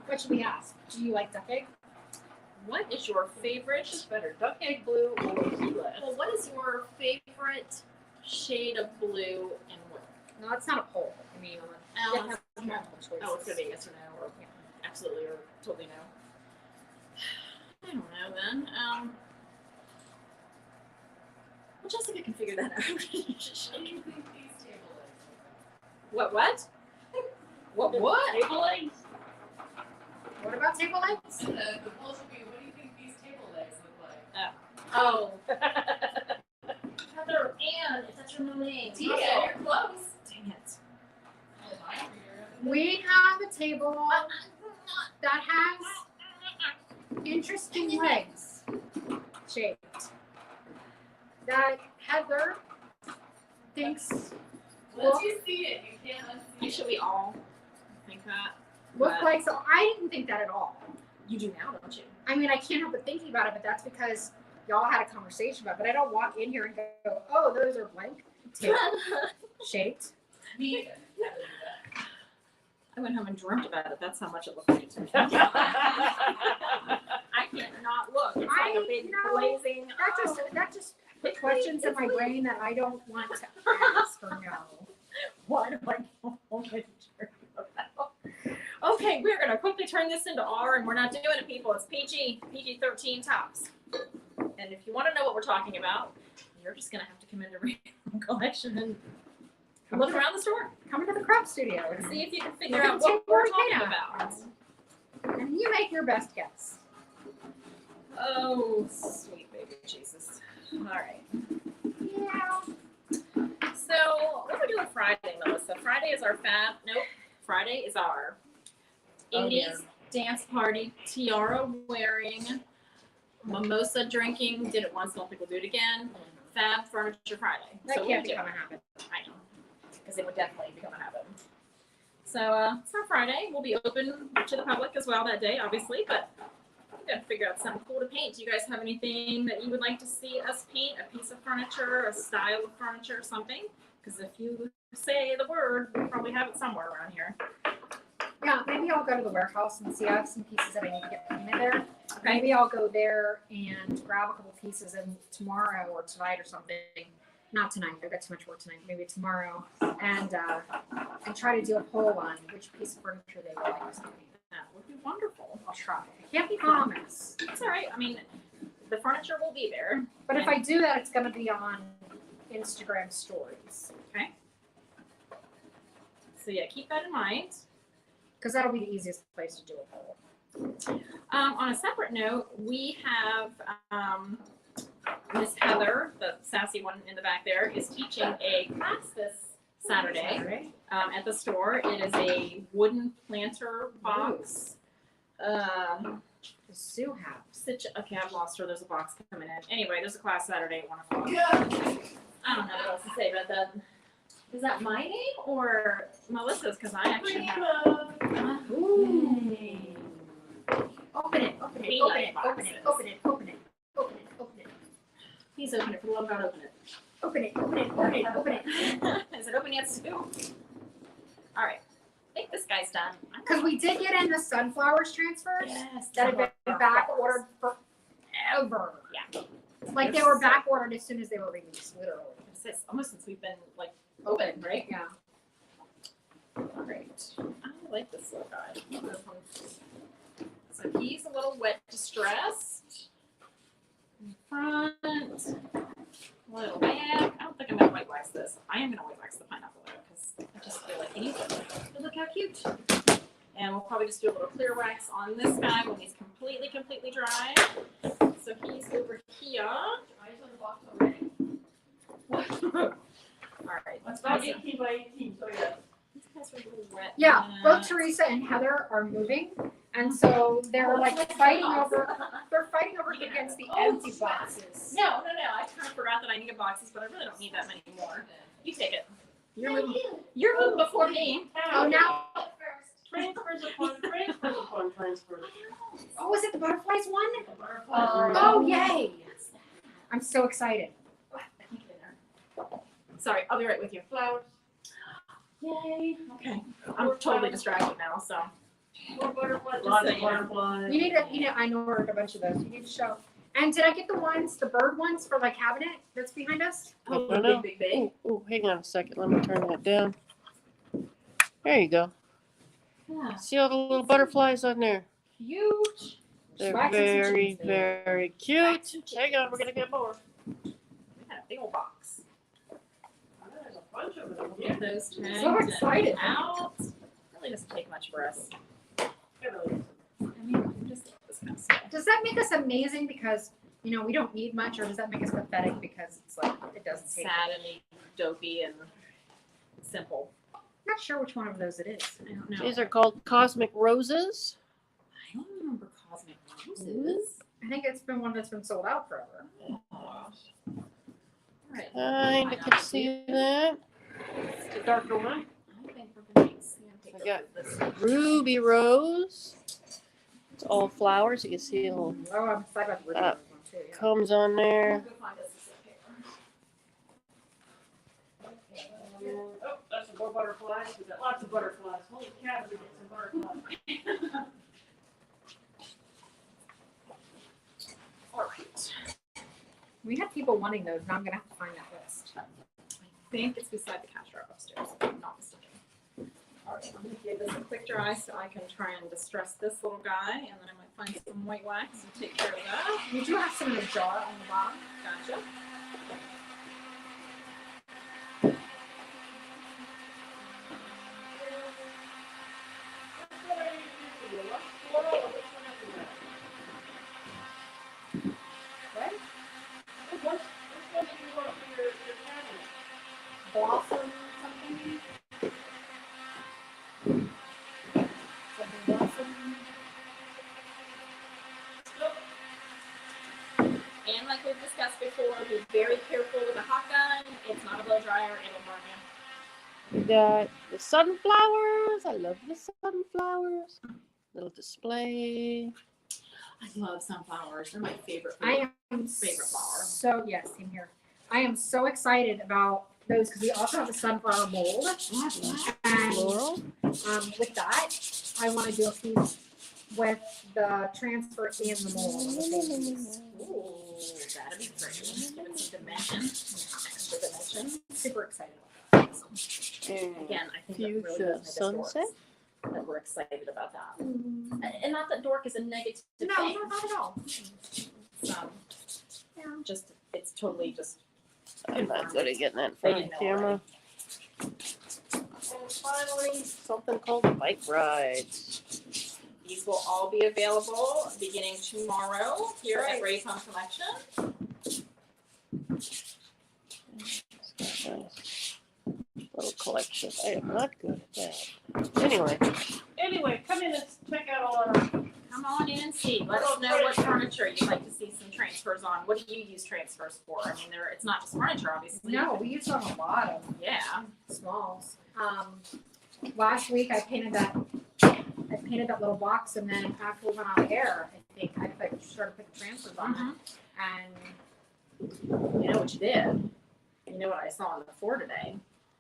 What should we ask? Do you like duck egg? What is your favorite? Which is better, duck egg blue or Seaglass? Well, what is your favorite shade of blue and what? No, it's not a poll. I mean, Oh, you have multiple choices. Oh, it's gonna be yes or no, or absolutely or totally no. I don't know then. Well, Jessica can figure that out. What? What? What? Table legs? What about table legs? And the poll should be, what do you think these table legs look like? Oh. Heather, Ann, if that's your middle name. Yeah, you're close. Dang it. Oh, my dear. We have a table that has interesting legs shaped that Heather thinks Once you see it, you can't unsee it. Should we all think that? look But- like, so I didn't think that at all. You do now, don't you? I mean, I can't help but thinking about it, but that's because y'all had a conversation about it. But I don't walk in here and go, oh, those are blank table shaped. Me either. I went home and dreamt about it. That's how much it looked like to me. I can't not look. It's like a big blazing. That just put questions in my brain that I don't want to ask or know. Why do I go home and dream about? Okay, we're gonna quickly turn this into R, and we're not doing it, people. It's PG-13 tops. And if you want to know what we're talking about, you're just gonna have to come into Real Collection and look around the store. Come into the craft studio and and see if you can figure Look at out the what table we're we talking made about. and you make your best guess. Oh, sweet baby Jesus. All right. Yeah. So, what are we doing Friday, Melissa? Friday is our Friday is our 80s dance party, tiara wearing, mimosa drinking. Did it once, don't think we'll do it again. Fab Furniture Friday. That So can't we'll do become it. a habit. I know, because it would definitely become a habit. So it's our Friday. We'll be open to the public as well that day, obviously, but we got to figure out something cool to paint. Do you guys have anything that you would like to see us paint? A piece of furniture, a style of furniture, or something? Because if you say the word, we'll probably have it somewhere around here. Yeah, maybe I'll go to the warehouse and see. I have some pieces that I need to get painted there. Okay. Maybe I'll go there and grab a couple pieces and tomorrow or tonight or something. Not tonight. I've got too much work tonight. Maybe tomorrow, and try to do a poll on which piece of furniture they would like us to paint. That would be wonderful. I'll try. I can't be promised, It's all right. I mean, the furniture will be there. but if I do that, it's going to be on Instagram stories So yeah, keep that in mind. because that'll be the easiest place to do a poll. On a separate note, we have Miss Heather, the sassy one in the back there, is teaching a class this Saturday at the store. It is a wooden planter box. Sue has. Okay, I've lost her. There's a box coming in. Anyway, there's a class Saturday at 1 o'clock. Yeah. I don't know what else to say about that. Is that my name or Melissa's? Because I actually have. Ooh. Open it, open it, open it, open it, open it, open it, open it, open it. Please open it. For the love of God, open it. Open it, open it, open it, open it. Is it open yet, Sue? All right. I think this guy's done. Because we did get in the sunflowers transfers Yes. that had been back ordered forever. Yeah. Like they were back ordered as soon as they were released, literally. It's almost since we've been like open, right? Yeah. All right. I like this little guy. This one. So he's a little wet distressed. In front. Little back. I don't think I'm gonna white wax this. I am gonna white wax the pineapple though, because I just feel like he needs it. But look how cute. And we'll probably just do a little clear wax on this guy when he's completely dry. So he's over here. Eyes on the box already. All right. It's about 18 by 18, so yeah. These guys are a little wet. Yeah, both Teresa and Heather are moving, and so they're like fighting over. They're fighting over against the empty boxes. No. I kind of forgot that I needed boxes, but I really don't need that many more. You take it. You're moving before me. Oh, now. Transfers upon transfers upon transfers. Oh, is it the butterflies one? The butterflies. Oh, yay! I'm so excited. Sorry, I'll be right with you. Flowers. Yay. Okay. I'm totally distracted now, so. More butterflies. Just Lots so of you know. butterflies. You need to, I ordered a bunch of those. You need to show. And did I get the bird ones for my cabinet that's behind us? Oh, Oh, no. big. Oh, hang on a second. Let me turn that down. There you go. Yeah. See all the little butterflies on there? Cute. They're Wax and some very, chickens there. very cute. Hang on, we're gonna get more. We got a big old box. There's a bunch of them. Get those tagged So excited. out. really doesn't take much for us. It really I mean, we just love this kind of stuff. Does that make us amazing because, you know, we don't need much, or does that make us pathetic because it's like, it doesn't take Sad and dopey and simple. I'm not sure which one of those it is. I don't know. These are called Cosmic Roses. I don't remember Cosmic Roses. I think it's been one that's been sold out forever. All right. I can see that. It's a darker one. I think we're gonna take I got this. Ruby Rose. It's all flowers. You can see a little Oh, I'm excited about the Ruby one too. Yeah. combs on there. Go find us some paper. Oh, that's some more butterflies. We've got lots of butterflies. Holy cow, we get some butterflies. All right. We had people wanting those. Now I'm gonna have to find that list. I think it's beside the cash drawer upstairs, if I'm not mistaken. All right, I'm gonna give this a quick dry so I can try and distress this little guy, and then I might find some white wax and take care of that. We do have some in a jar on the bottom. Gotcha. What? Which one do you want for your cabinet? Blossom something? Something blossom. And like we've discussed before, be very careful with a hot gun. It's not a blow dryer, it'll burn you. We got the sunflowers. I love the sunflowers. Little display. I love sunflowers. They're my favorite. I am Favorite flower. So yes, same here. I am so excited about those because we also have a sunflower mold. And Floral. with that, I want to do a piece with the transfer and the mold. on the same piece. Ooh, that'd be great. Give it some dimension. The dimension. Super excited about that. And Again, I think that really fuchsia does make us sunset. dorks that we're excited about that. And not that dork is a negative No, thing. no, not at all. Just it's totally just I'm not good at getting that in front of the camera. And finally, something called bike rides. these will all be available beginning tomorrow here at Right. Raycon Collection. It's got a nice little collection. I am not good at that. Anyway, come in and check out all our. Come on in and see. Let us know what furniture you'd like to see some transfers on. What do you use transfers for? I mean, it's not just furniture, obviously. No, we used to have a lot of Yeah. smalls. Last week I painted that little box, and then after we went on air, I think I started putting transfers on it. And You know what you did? You know what I saw on the floor today?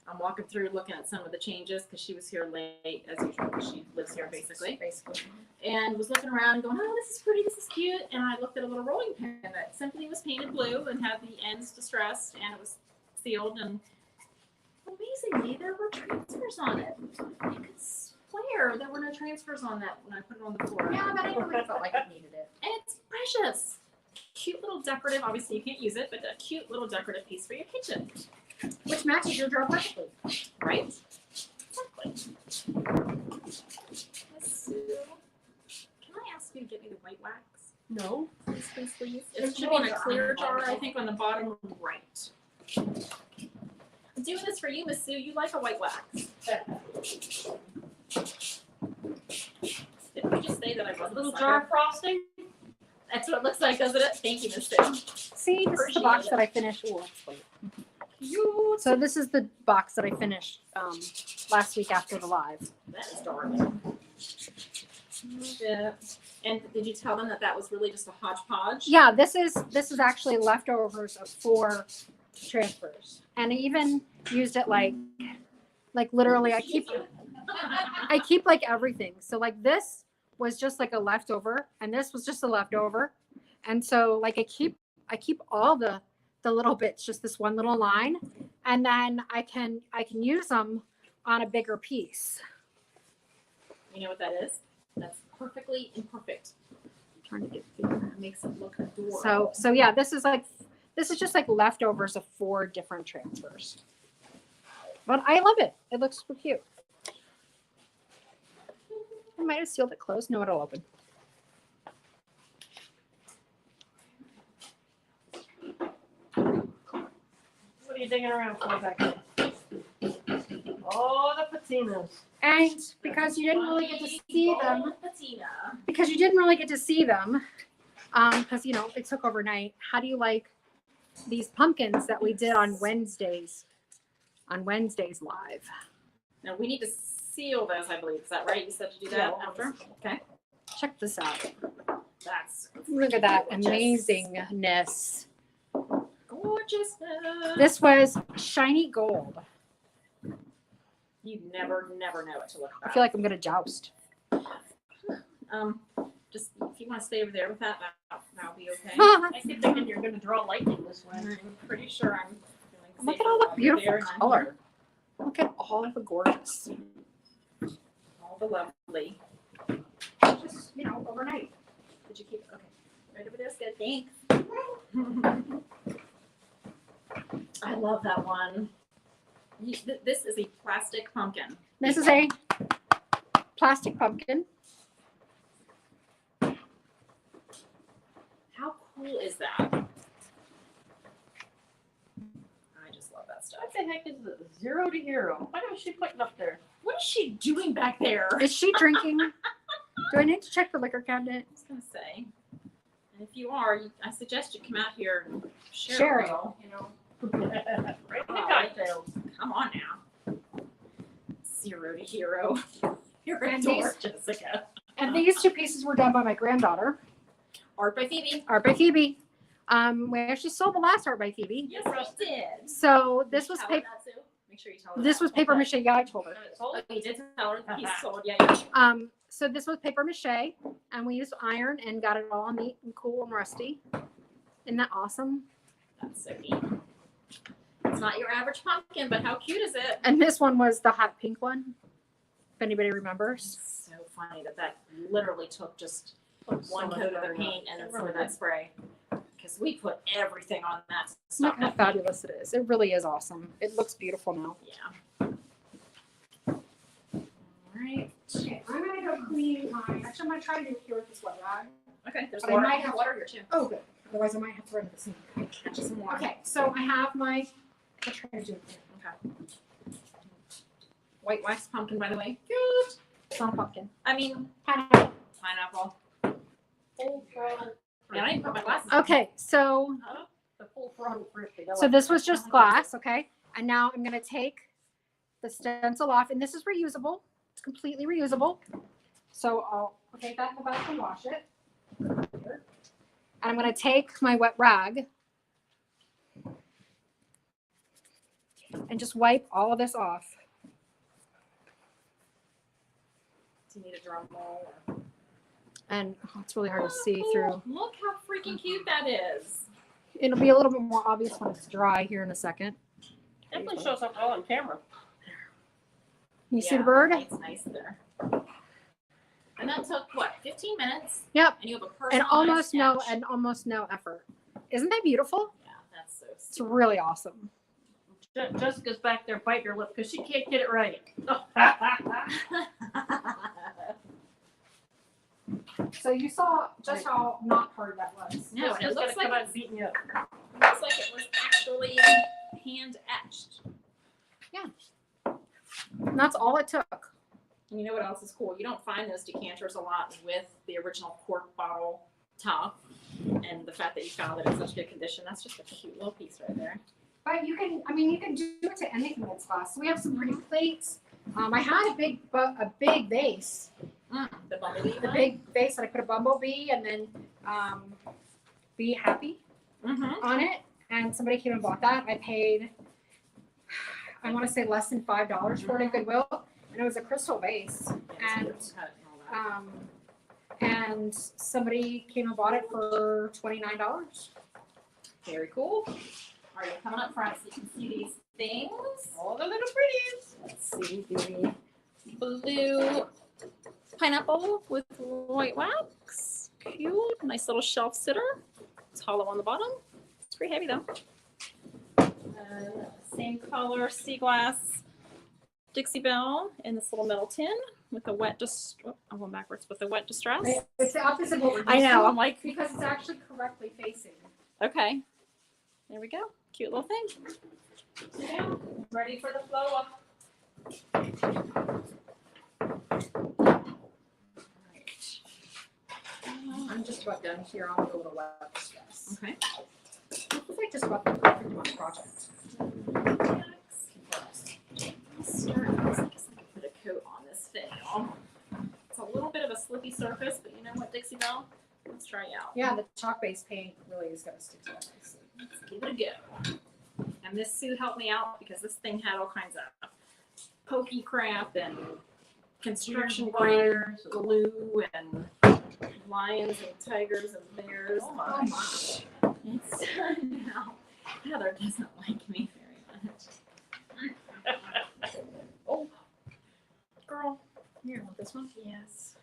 I'm walking through looking at some of the changes because she was here late as usual because she lives here basically. And was looking around and going, oh, this is pretty, this is cute. And I looked at a little rolling pin that simply was painted blue and had the ends distressed and it was sealed. And amazingly, there were transfers on it. I could swear there were no transfers on that when I put it on the floor. yeah, but I never felt like I needed it. And it's precious. Cute little decorative, obviously you can't use it, but a cute little decorative piece for your kitchen, Which matches your jar perfectly. right? Exactly. Miss Sue, can I ask you to get me the white wax? No. Please, please. There's It should be in a more clear on the jar, I bottom. think, on the bottom right. I'm doing this for you, Miss Sue. You like a white wax. Didn't we just say that I wasn't Little a jar sucker? of frosting. That's what it looks like, doesn't it? Thank you, Miss Sue. See, this is the box that I finished. Ooh, let's wait. So this is the box that I finished last week after the live. That is darling. Yeah. And did you tell them that that was really just a hodgepodge? Yeah, this is actually leftovers of 4 transfers, and I even used it like literally. I keep like everything. So like this was just like a leftover, and this was just a leftover, and so like I keep all the little bits, just this one little line, and then I can use them on a bigger piece. You know what that is? That's perfectly imperfect. I'm trying to get through. It makes it look adorable. So yeah, this is just like leftovers of 4 different transfers. But I love it. It looks so cute. I might have sealed it closed. No, it'll open. What are you digging around for back there? Oh, the patinas. And because you didn't really get to see them, Patina. because you didn't really get to see them, because you know it took overnight. How do you like these pumpkins that we did on Wednesdays? On Wednesdays live. Now we need to seal those, I believe. Is that right? You said to do that Yeah. after? Okay. Check this out. That's Look at that gorgeous. amazingness. Gorgeousness. This was shiny gold. You never know what to look I at. feel like I'm gonna joust. Just if you want to stay over there with that, that'll be okay. I keep thinking you're going to draw lightning this way. I'm pretty sure I'm feeling Look safe at all the over beautiful there, and I'm color. Look at all the gorgeous. here. All the lovely. Just, you know, overnight. Did you keep it? Okay. Right over there's good. Thanks. I love that one. This is a plastic pumpkin. This is a plastic pumpkin. How cool is that? I just love that stuff. What the heck is this? 0 to hero. What is she putting up there? What is she doing back there? Is she drinking? Do I need to check the liquor cabinet? I was gonna say. And if you are, I suggest you come out here and share Share a it. little, you know. Right in the cocktails. Come on now. 0 to hero. You're a And dork, Jessica. And these two pieces were done by my granddaughter. Art by Phoebe. Art by Phoebe. We actually sold the last Art by Phoebe. Yes, we did. So this was Tell her paper. that too. Make sure you tell her This that. was paper mache. Yeah, I told her. Oh, you did tell her he's sold. Yeah. So this was paper mache, and we used iron and got it all neat and cool and rusty. Isn't that awesome? That's so neat. It's not your average pumpkin, but how cute is it? And this one was the hot pink one. If anybody remembers. It's so funny that literally took just one coat of the paint and then some of that spray. Because we put everything on that stuff. Look how fabulous it is. It really is awesome. It looks beautiful now. Yeah. All right. Okay, I'm gonna go clean my. Actually, I'm gonna try to do it here with this wet rag. Okay. There's But I water. might have- water here too. Oh, good. Otherwise, I might have to run to the sink. Catch you some water. Okay, so I have my. I'll try to do it here. Okay. White wax pumpkin, by the way. Good. It's not a pumpkin. I mean, Pineapple. pineapple. Full throttle. Yeah, I didn't put my glasses on. Okay, so The full throttle thrifting. I so like this that. was just glass, okay? And now I'm gonna take the stencil off, and this is reusable. It's completely reusable. So I'll take that in the back and wash it. And I'm gonna take my wet rag and just wipe all of this off. Do you need a drum roll? Or... And it's really hard to see through. Look how freaking cute that is. It'll be a little bit more obvious when it's dry here in a second. Definitely shows up well on camera. You see the bird? It's nice there. And that took what, 15 minutes? Yep. And you have a And personalized almost no effort. Isn't that beautiful? Yeah, that's so It's sweet. really awesome. Jessica's back there biting her lip because she can't get it right. So you saw just how not hard that was. No, and it looks like come out it's, beating you up. looks like it was actually hand etched. And that's all it took. And you know what else is cool? You don't find those decanters a lot with the original cork bottle top. And the fact that you found it in such good condition, that's just a cute little piece right there. But you can do it to anything that's glass. So we have some pretty plates. I had a big vase, The bumblebee the one? big vase that I put a bumblebee and then Be Happy Mm-hmm. on it. And somebody came and bought that. I paid, I want to say less than $5 for it at Goodwill. And it was a crystal vase. And somebody came and bought it for $29. Very cool. All right, coming up front so you can see these things. All the little pretties. Let's see the blue pineapple with white wax. Cute. Nice little shelf sitter. It's hollow on the bottom. It's pretty heavy though. Same color, Seaglass Dixie Belle in this little metal tin. with the wet I'm going backwards with the wet distress. It's the opposite of what we're I used know. to, I'm like, because it's actually correctly facing. okay. There we go. Cute little thing. Yeah. Ready for the flow up. I'm just about done here. I'll go to wet distress. Okay. I feel like just about the perfect amount of project. Put a coat on this fail. It's a little bit of a slippy surface, but you know what, Dixie Belle? Let's try it out. Yeah, the chalk-based paint really is going to stick to it nicely. Let's give it a go. And this Sue helped me out because this thing had all kinds of pokey crap and construction wires, glue, and lions and tigers and bears. Oh my. It's now Heather doesn't like me very much. Oh, girl. Here, want this one? Yes.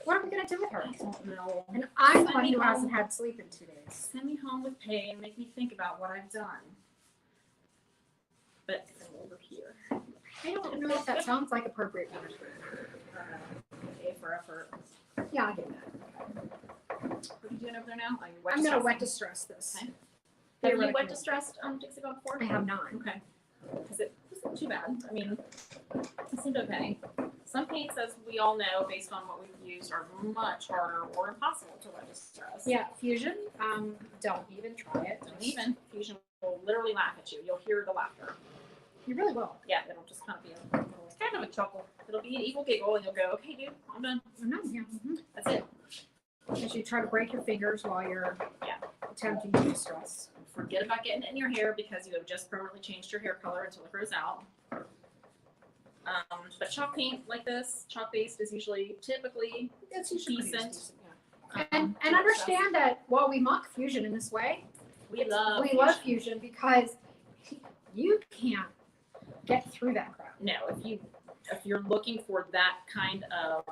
What are we going to do with her? I don't know. And I'm the one who hasn't had sleep in 2 days. Send me home with pay and make me think about what I've done. But I'm over here. I don't know if that sounds like appropriate punishment. A for effort. Yeah, I'll get that. What are you doing over there now? I'm going to wet distress this. Okay. Have you wet distressed Dixie Belle before? I have not. Okay. Because it wasn't too bad. I mean, it seemed okay. Some paints, as we all know, based on what we've used, are much harder or impossible to wet distress. Yeah, Fusion, don't even try it. Don't even. Fusion will literally laugh at you. You'll hear the laughter. You really will. Yeah, it'll just kind of be kind of a chuckle. It'll be an evil giggle, and you'll go, "Okay, dude, I'm done. I'm not, yeah. That's it." As you try to break your fingers while you're attempting to distress. Forget about getting it in your hair because you have just permanently changed your hair color until it grows out. But chalk paint like this, chalk based, is typically It's usually pretty decent. decent, yeah. And understand that while we mock Fusion in this way, we love Fusion because you can't get through that crowd. No, if you're looking for that kind of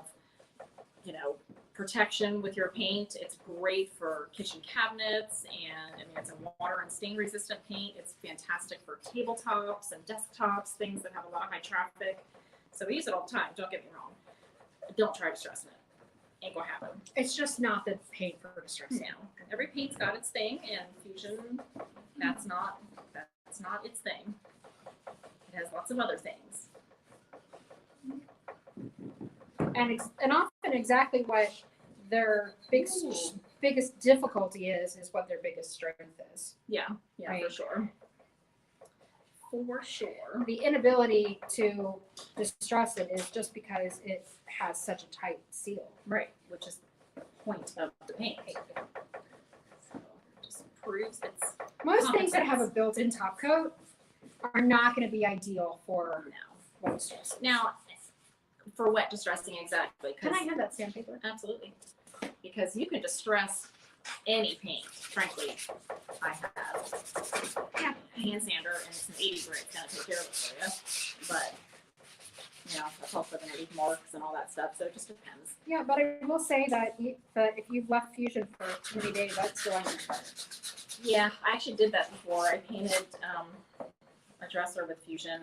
protection with your paint, it's great for kitchen cabinets, and I mean it's a water and stain resistant paint. It's fantastic for tabletops and desktops, things that have a lot of high traffic. So we use it all the time. Don't get me wrong. Don't try distressing it. Ain't gonna happen. It's just not the paint for distress. No. Every paint's got its thing, and Fusion, that's not its thing. It has lots of other things. And often exactly what their biggest difficulty is what their biggest strength is. Yeah, Right. for sure. For sure. The inability to distress it is just because it has such a tight seal. Right, which is the point of the paint. So it just proves it's Most things that have a built-in top coat are not going to be ideal for no. wet distress. Now, for wet distressing, exactly. Can I have that sandpaper? Absolutely. Because you can distress any paint, frankly. I have a hand sander, and it's an 80 grit. It's going to take care of it for you. But, that's also going to leave marks and all that stuff. So it just depends. Yeah, but I will say that if you've left Fusion for too many days, that's still on your chart. Yeah, I actually did that before. I painted a dresser with Fusion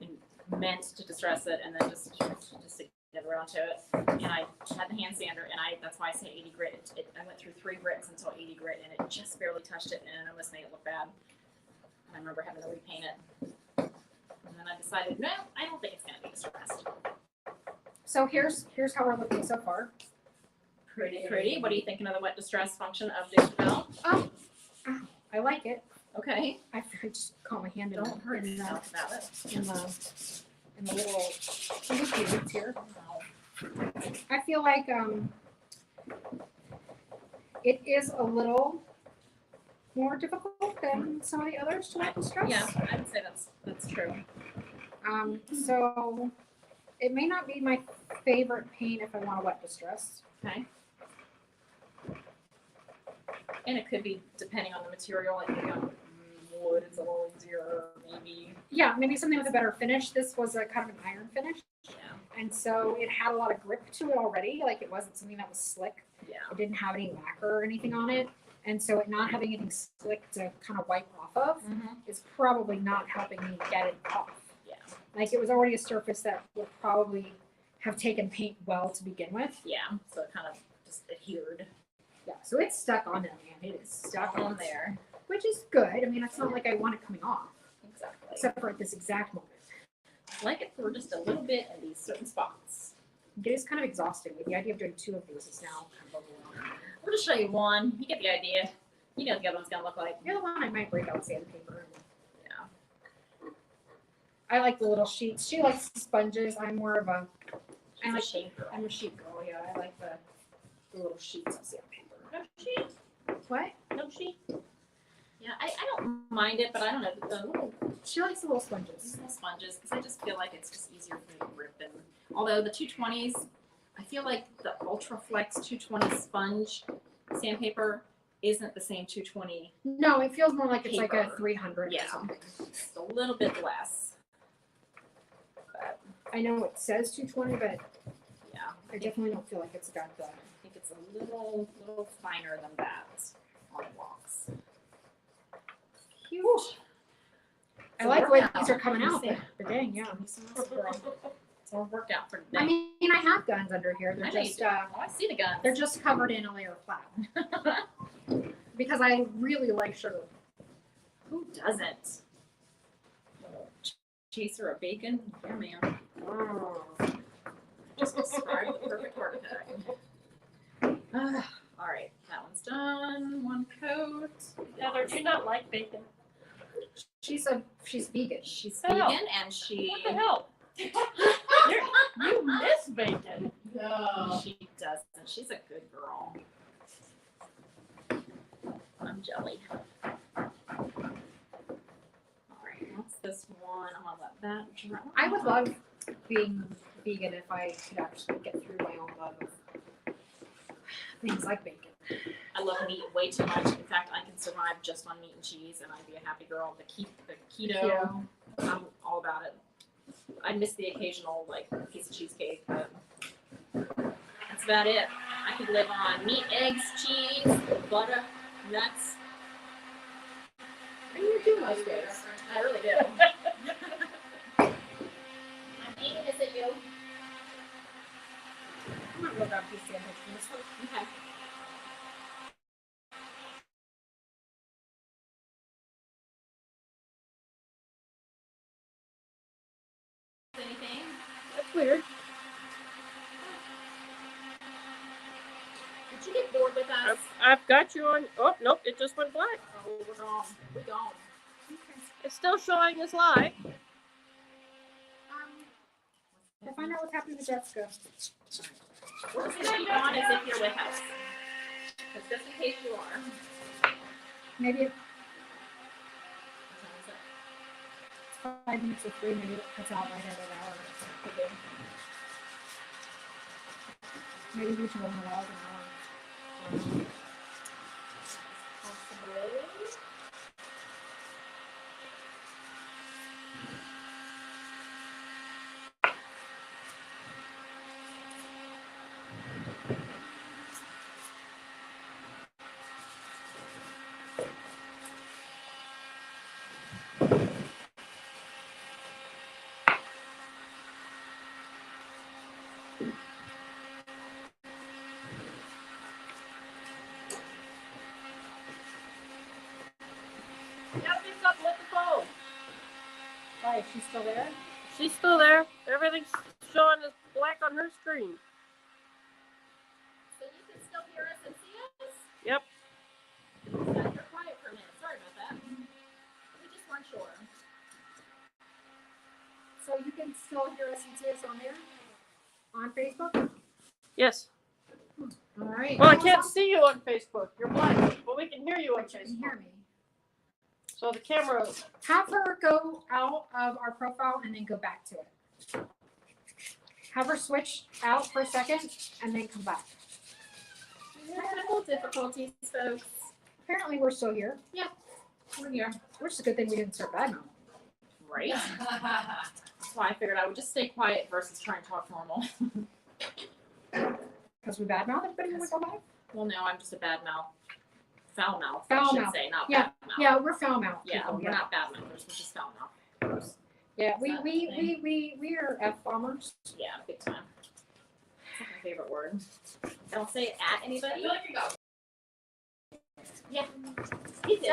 and meant to distress it, and then just to get around to it. And I had the hand sander, and that's why I say 80 grit. I went through 3 grits until 80 grit, and it just barely touched it, and it almost made it look bad. And I remember having to repaint it. And then I decided, no, I don't think it's going to be distressed. So here's how we're looking so far. Pretty. What are you thinking of the wet distress function of Dixie Belle? Oh, I like it. Okay. I just caught my hand in Don't hurt the yourself about it. in the little loop here. I feel like it is a little more difficult than some of the others to wet distress. Yeah, I would say that's true. So it may not be my favorite paint if I want to wet distress. Okay. And it could be depending on the material. Like wood is a little easier, maybe. Yeah, maybe something with a better finish. This was a kind of an iron finish. Yeah. And so it had a lot of grip to it already. Like it wasn't something that was slick. Yeah. It didn't have any lacquer or anything on it. And so it not having anything slick to kind of wipe off of is probably not helping me get it off. Yeah. Like it was already a surface that would probably have taken paint well to begin with. Yeah, so it kind of just adhered. Yeah, so it's stuck on there, man. It is Stuck on there. which is good. I mean, it's not like I want it coming off, Exactly. except for at this exact moment. Like it for just a little bit in these certain spots. It is kind of exhausting. Like, the idea of doing 2 of these is now kind of overwhelming. We'll just show you one. You get the idea. You know what the other one's gonna look like. The other one I might break out sandpaper. Yeah. I like the little sheets. She likes sponges. I'm more of a She's a shape girl. I'm a sheet girl. Yeah, I like the little sheets of sandpaper. No sheet. What? No sheet. Yeah, I don't mind it, but I don't know. The little She likes the little sponges. sponges, because I just feel like it's just easier for me to grip. And although the 220s, I feel like the Ultra Flex 220 sponge sandpaper isn't the same 220. No, it feels more like it's like a Paper. 300 Yeah. or something. Just a little bit less. But I know it says 220, but yeah, I definitely don't feel like it's got the. I think it's a little finer than that on walks. Huge. I like where these are coming out, but dang, yeah. It's all worked out for today. I mean, I have guns under here. I They're know you just do. Oh, I see the guns. they're just covered in a layer of plaid because I really like sugar. Who doesn't? Chaser of bacon? Yeah, man. Just describe the perfect heart attack. All right, that one's done. One coat. Heather, do you not like bacon? She's vegan. She's Oh. vegan and she What the hell? You miss bacon. No. she doesn't. She's a good girl. I'm jelly. All right, what's this one? I'm gonna let that dry. I would love being vegan if I could actually get through my own love of things like bacon. I love meat way too much. In fact, I can survive just on meat and cheese, and I'd be a happy girl. The keto, I'm all about it. I miss the occasional like piece of cheesecake, but that's about it. I could live on meat, eggs, cheese, butter, nuts. And you do most days. I really do. I'm eating this at you. I'm not real about these sandwiches from this one. Okay. Anything? That's weird. Did you get bored with us? I've got you on. Oh, nope, it just went black. Oh, we're gone. We're gone. It's still showing as live. We'll find out what's happening to Jessica. We're just gonna keep on as if you're with us. Because just in case you are. Maybe it's 5 minutes or 3, maybe it cuts out right at an hour. Could be. Maybe YouTube won't allow an hour. Possibly. Yep, it's up with the phone. Why, is she still there? She's still there. Everything's showing as black on her screen. So you can still hear us and see us? Yep. You're quiet for a minute. Sorry about that. We just weren't sure. So you can still hear us and see us on there? On Facebook? Yes. All right. Well, I can't see you on Facebook. You're blind, but we can hear you on But you can Facebook. hear me. So the camera. Have her go out of our profile and then go back to it. Have her switch out for a second and then come back. Technical difficulties, folks. Apparently we're still here, We're here. which is a good thing we didn't start bad now. Right? That's why I figured I would just stay quiet versus try and talk normal. Because we bad mouth everybody when we go live? Well, no, I'm just a bad mouth. Foul mouth, Foul I should mouth. say, not Yeah, bad mouth. Yeah, we're foul mouth. Yeah, people, we're not bad mouthers, we're just foul mouth. Yeah, Is that the thing? we are F bombers. Yeah, big time. my favorite word. Don't say it at I anybody. feel like you got. Yeah. He did.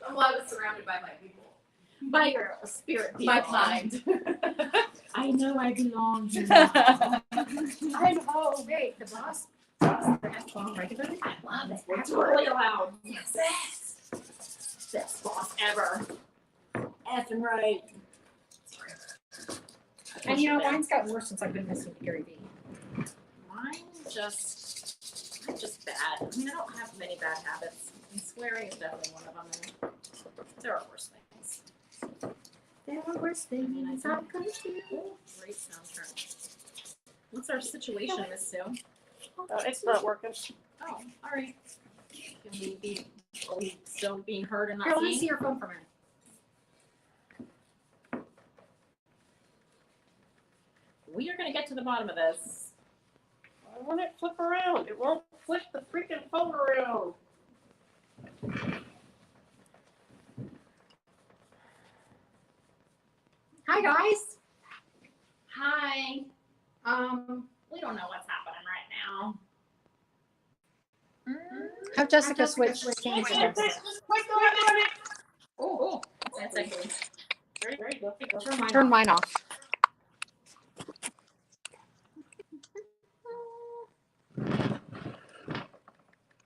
I'm glad I was surrounded by my people. By your spirit. My people. kind. I know I belong here. I know. Wait, the boss the F-bomb regularly? I love it. It's really loud. Yes. Best boss ever. Effing right. And you know, mine's gotten worse since I've been listening to Gary Vee. I'm just bad. I mean, I don't have many bad habits. And swearing is definitely one of them. And there are worse things. There are worse things I could do. Great soundtrack. What's our situation, Miss Sue? It's not working. Oh, all right. Are we still being heard and not Here, let me seen? see your phone for a minute. We are going to get to the bottom of this. Why won't it flip around? It won't flip the freaking phone around. Hi, guys. Hi. We don't know what's happening right now. have Jessica switch cameras. Oh, that's actually. There you go. Turn mine off.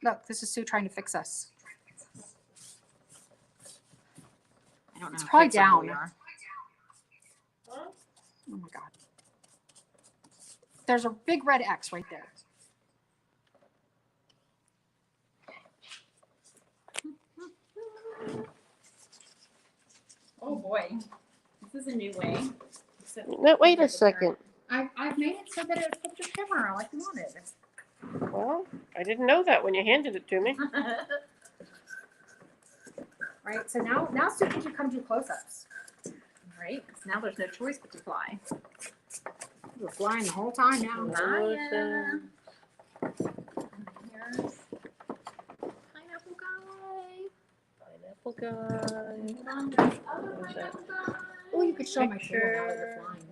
Look, this is Sue trying to fix us. I don't know. It's how probably fixable down. we are. Huh? Oh my God. There's a big red X right there. Oh boy. This is a new way. No, wait a second. I've made it so that it flipped your camera like you wanted. Well, I didn't know that when you handed it to me. Right, so now Sue can come do close-ups. Right? Now there's no choice but to fly. We're flying the whole time now. Maya. Here's Pineapple Guy. Pineapple guy. Other Pineapple Guy. Oh, you could show my table now that we're flying.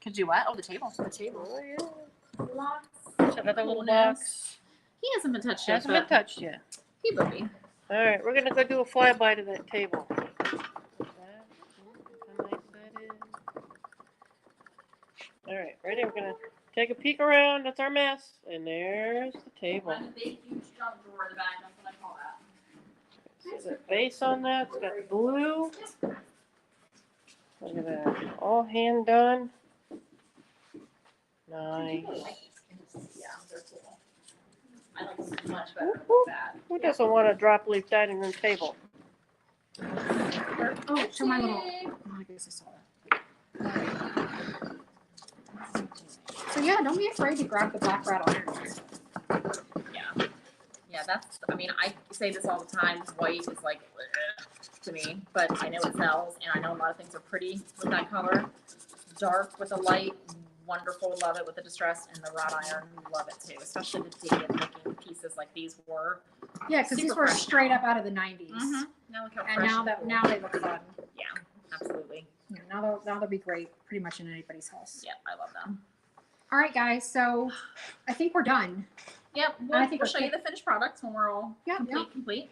Could do what? Oh, the table. The table. Oh, yeah. Blocks. Another little Coolness. box. He hasn't been touched yet. Hasn't been but touched yet. He will be. All right, we're gonna go do a flyby to that table. All right, ready? We're gonna take a peek around. That's our mess, and there's the table. And a big, huge junk drawer in the back. That's what I call that. So the base on that, it's got blue. Look at that, all hand done. Nice. Yeah, they're cool. I like them much better than Woo-hoo. that. Who doesn't want a drop leaf dining room table? Oh, show my little. Oh, I guess I saw that. So yeah, don't be afraid to grab the black rattle. Yeah. Yeah, that's, I mean, I say this all the time. White is like, ugh, to me, but I know it sells, and I know a lot of things are pretty with that color. Dark with a light, wonderful. Love it with the distress, and the wrought iron, love it too. Especially the dated looking pieces like these were. Yeah, because these Super were fresh straight now. up out of the 90s. Now look how And fresh now cool. they look fun. Yeah, absolutely. Yeah, now they'll be great pretty much in anybody's house. Yeah, I love them. All right, guys. So I think we're done. Yep, I we'll think show we're you the finished products when we're all Yeah, complete.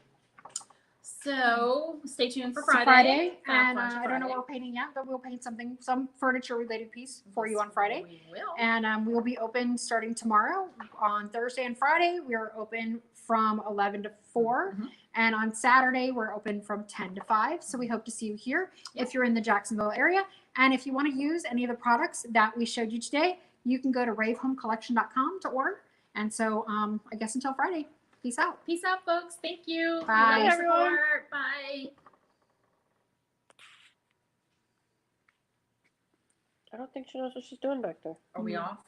So stay tuned for It's Friday. and Furniture I don't know Friday. what we're painting yet, but we'll paint some furniture related piece for you on Friday. We will. And we will be open starting tomorrow. On Thursday and Friday, we are open from 11 to 4. Mhm. And on Saturday, we're open from 10 to 5. So we hope to see you here if you're in the Jacksonville area. And if you want to use any of the products that we showed you today, you can go to ravehomecollection.com to order. And so I guess until Friday, peace out. Peace out, folks. Thank you. Bye, We love your everyone. support. Bye. I don't think she knows what she's doing back there. Are we off?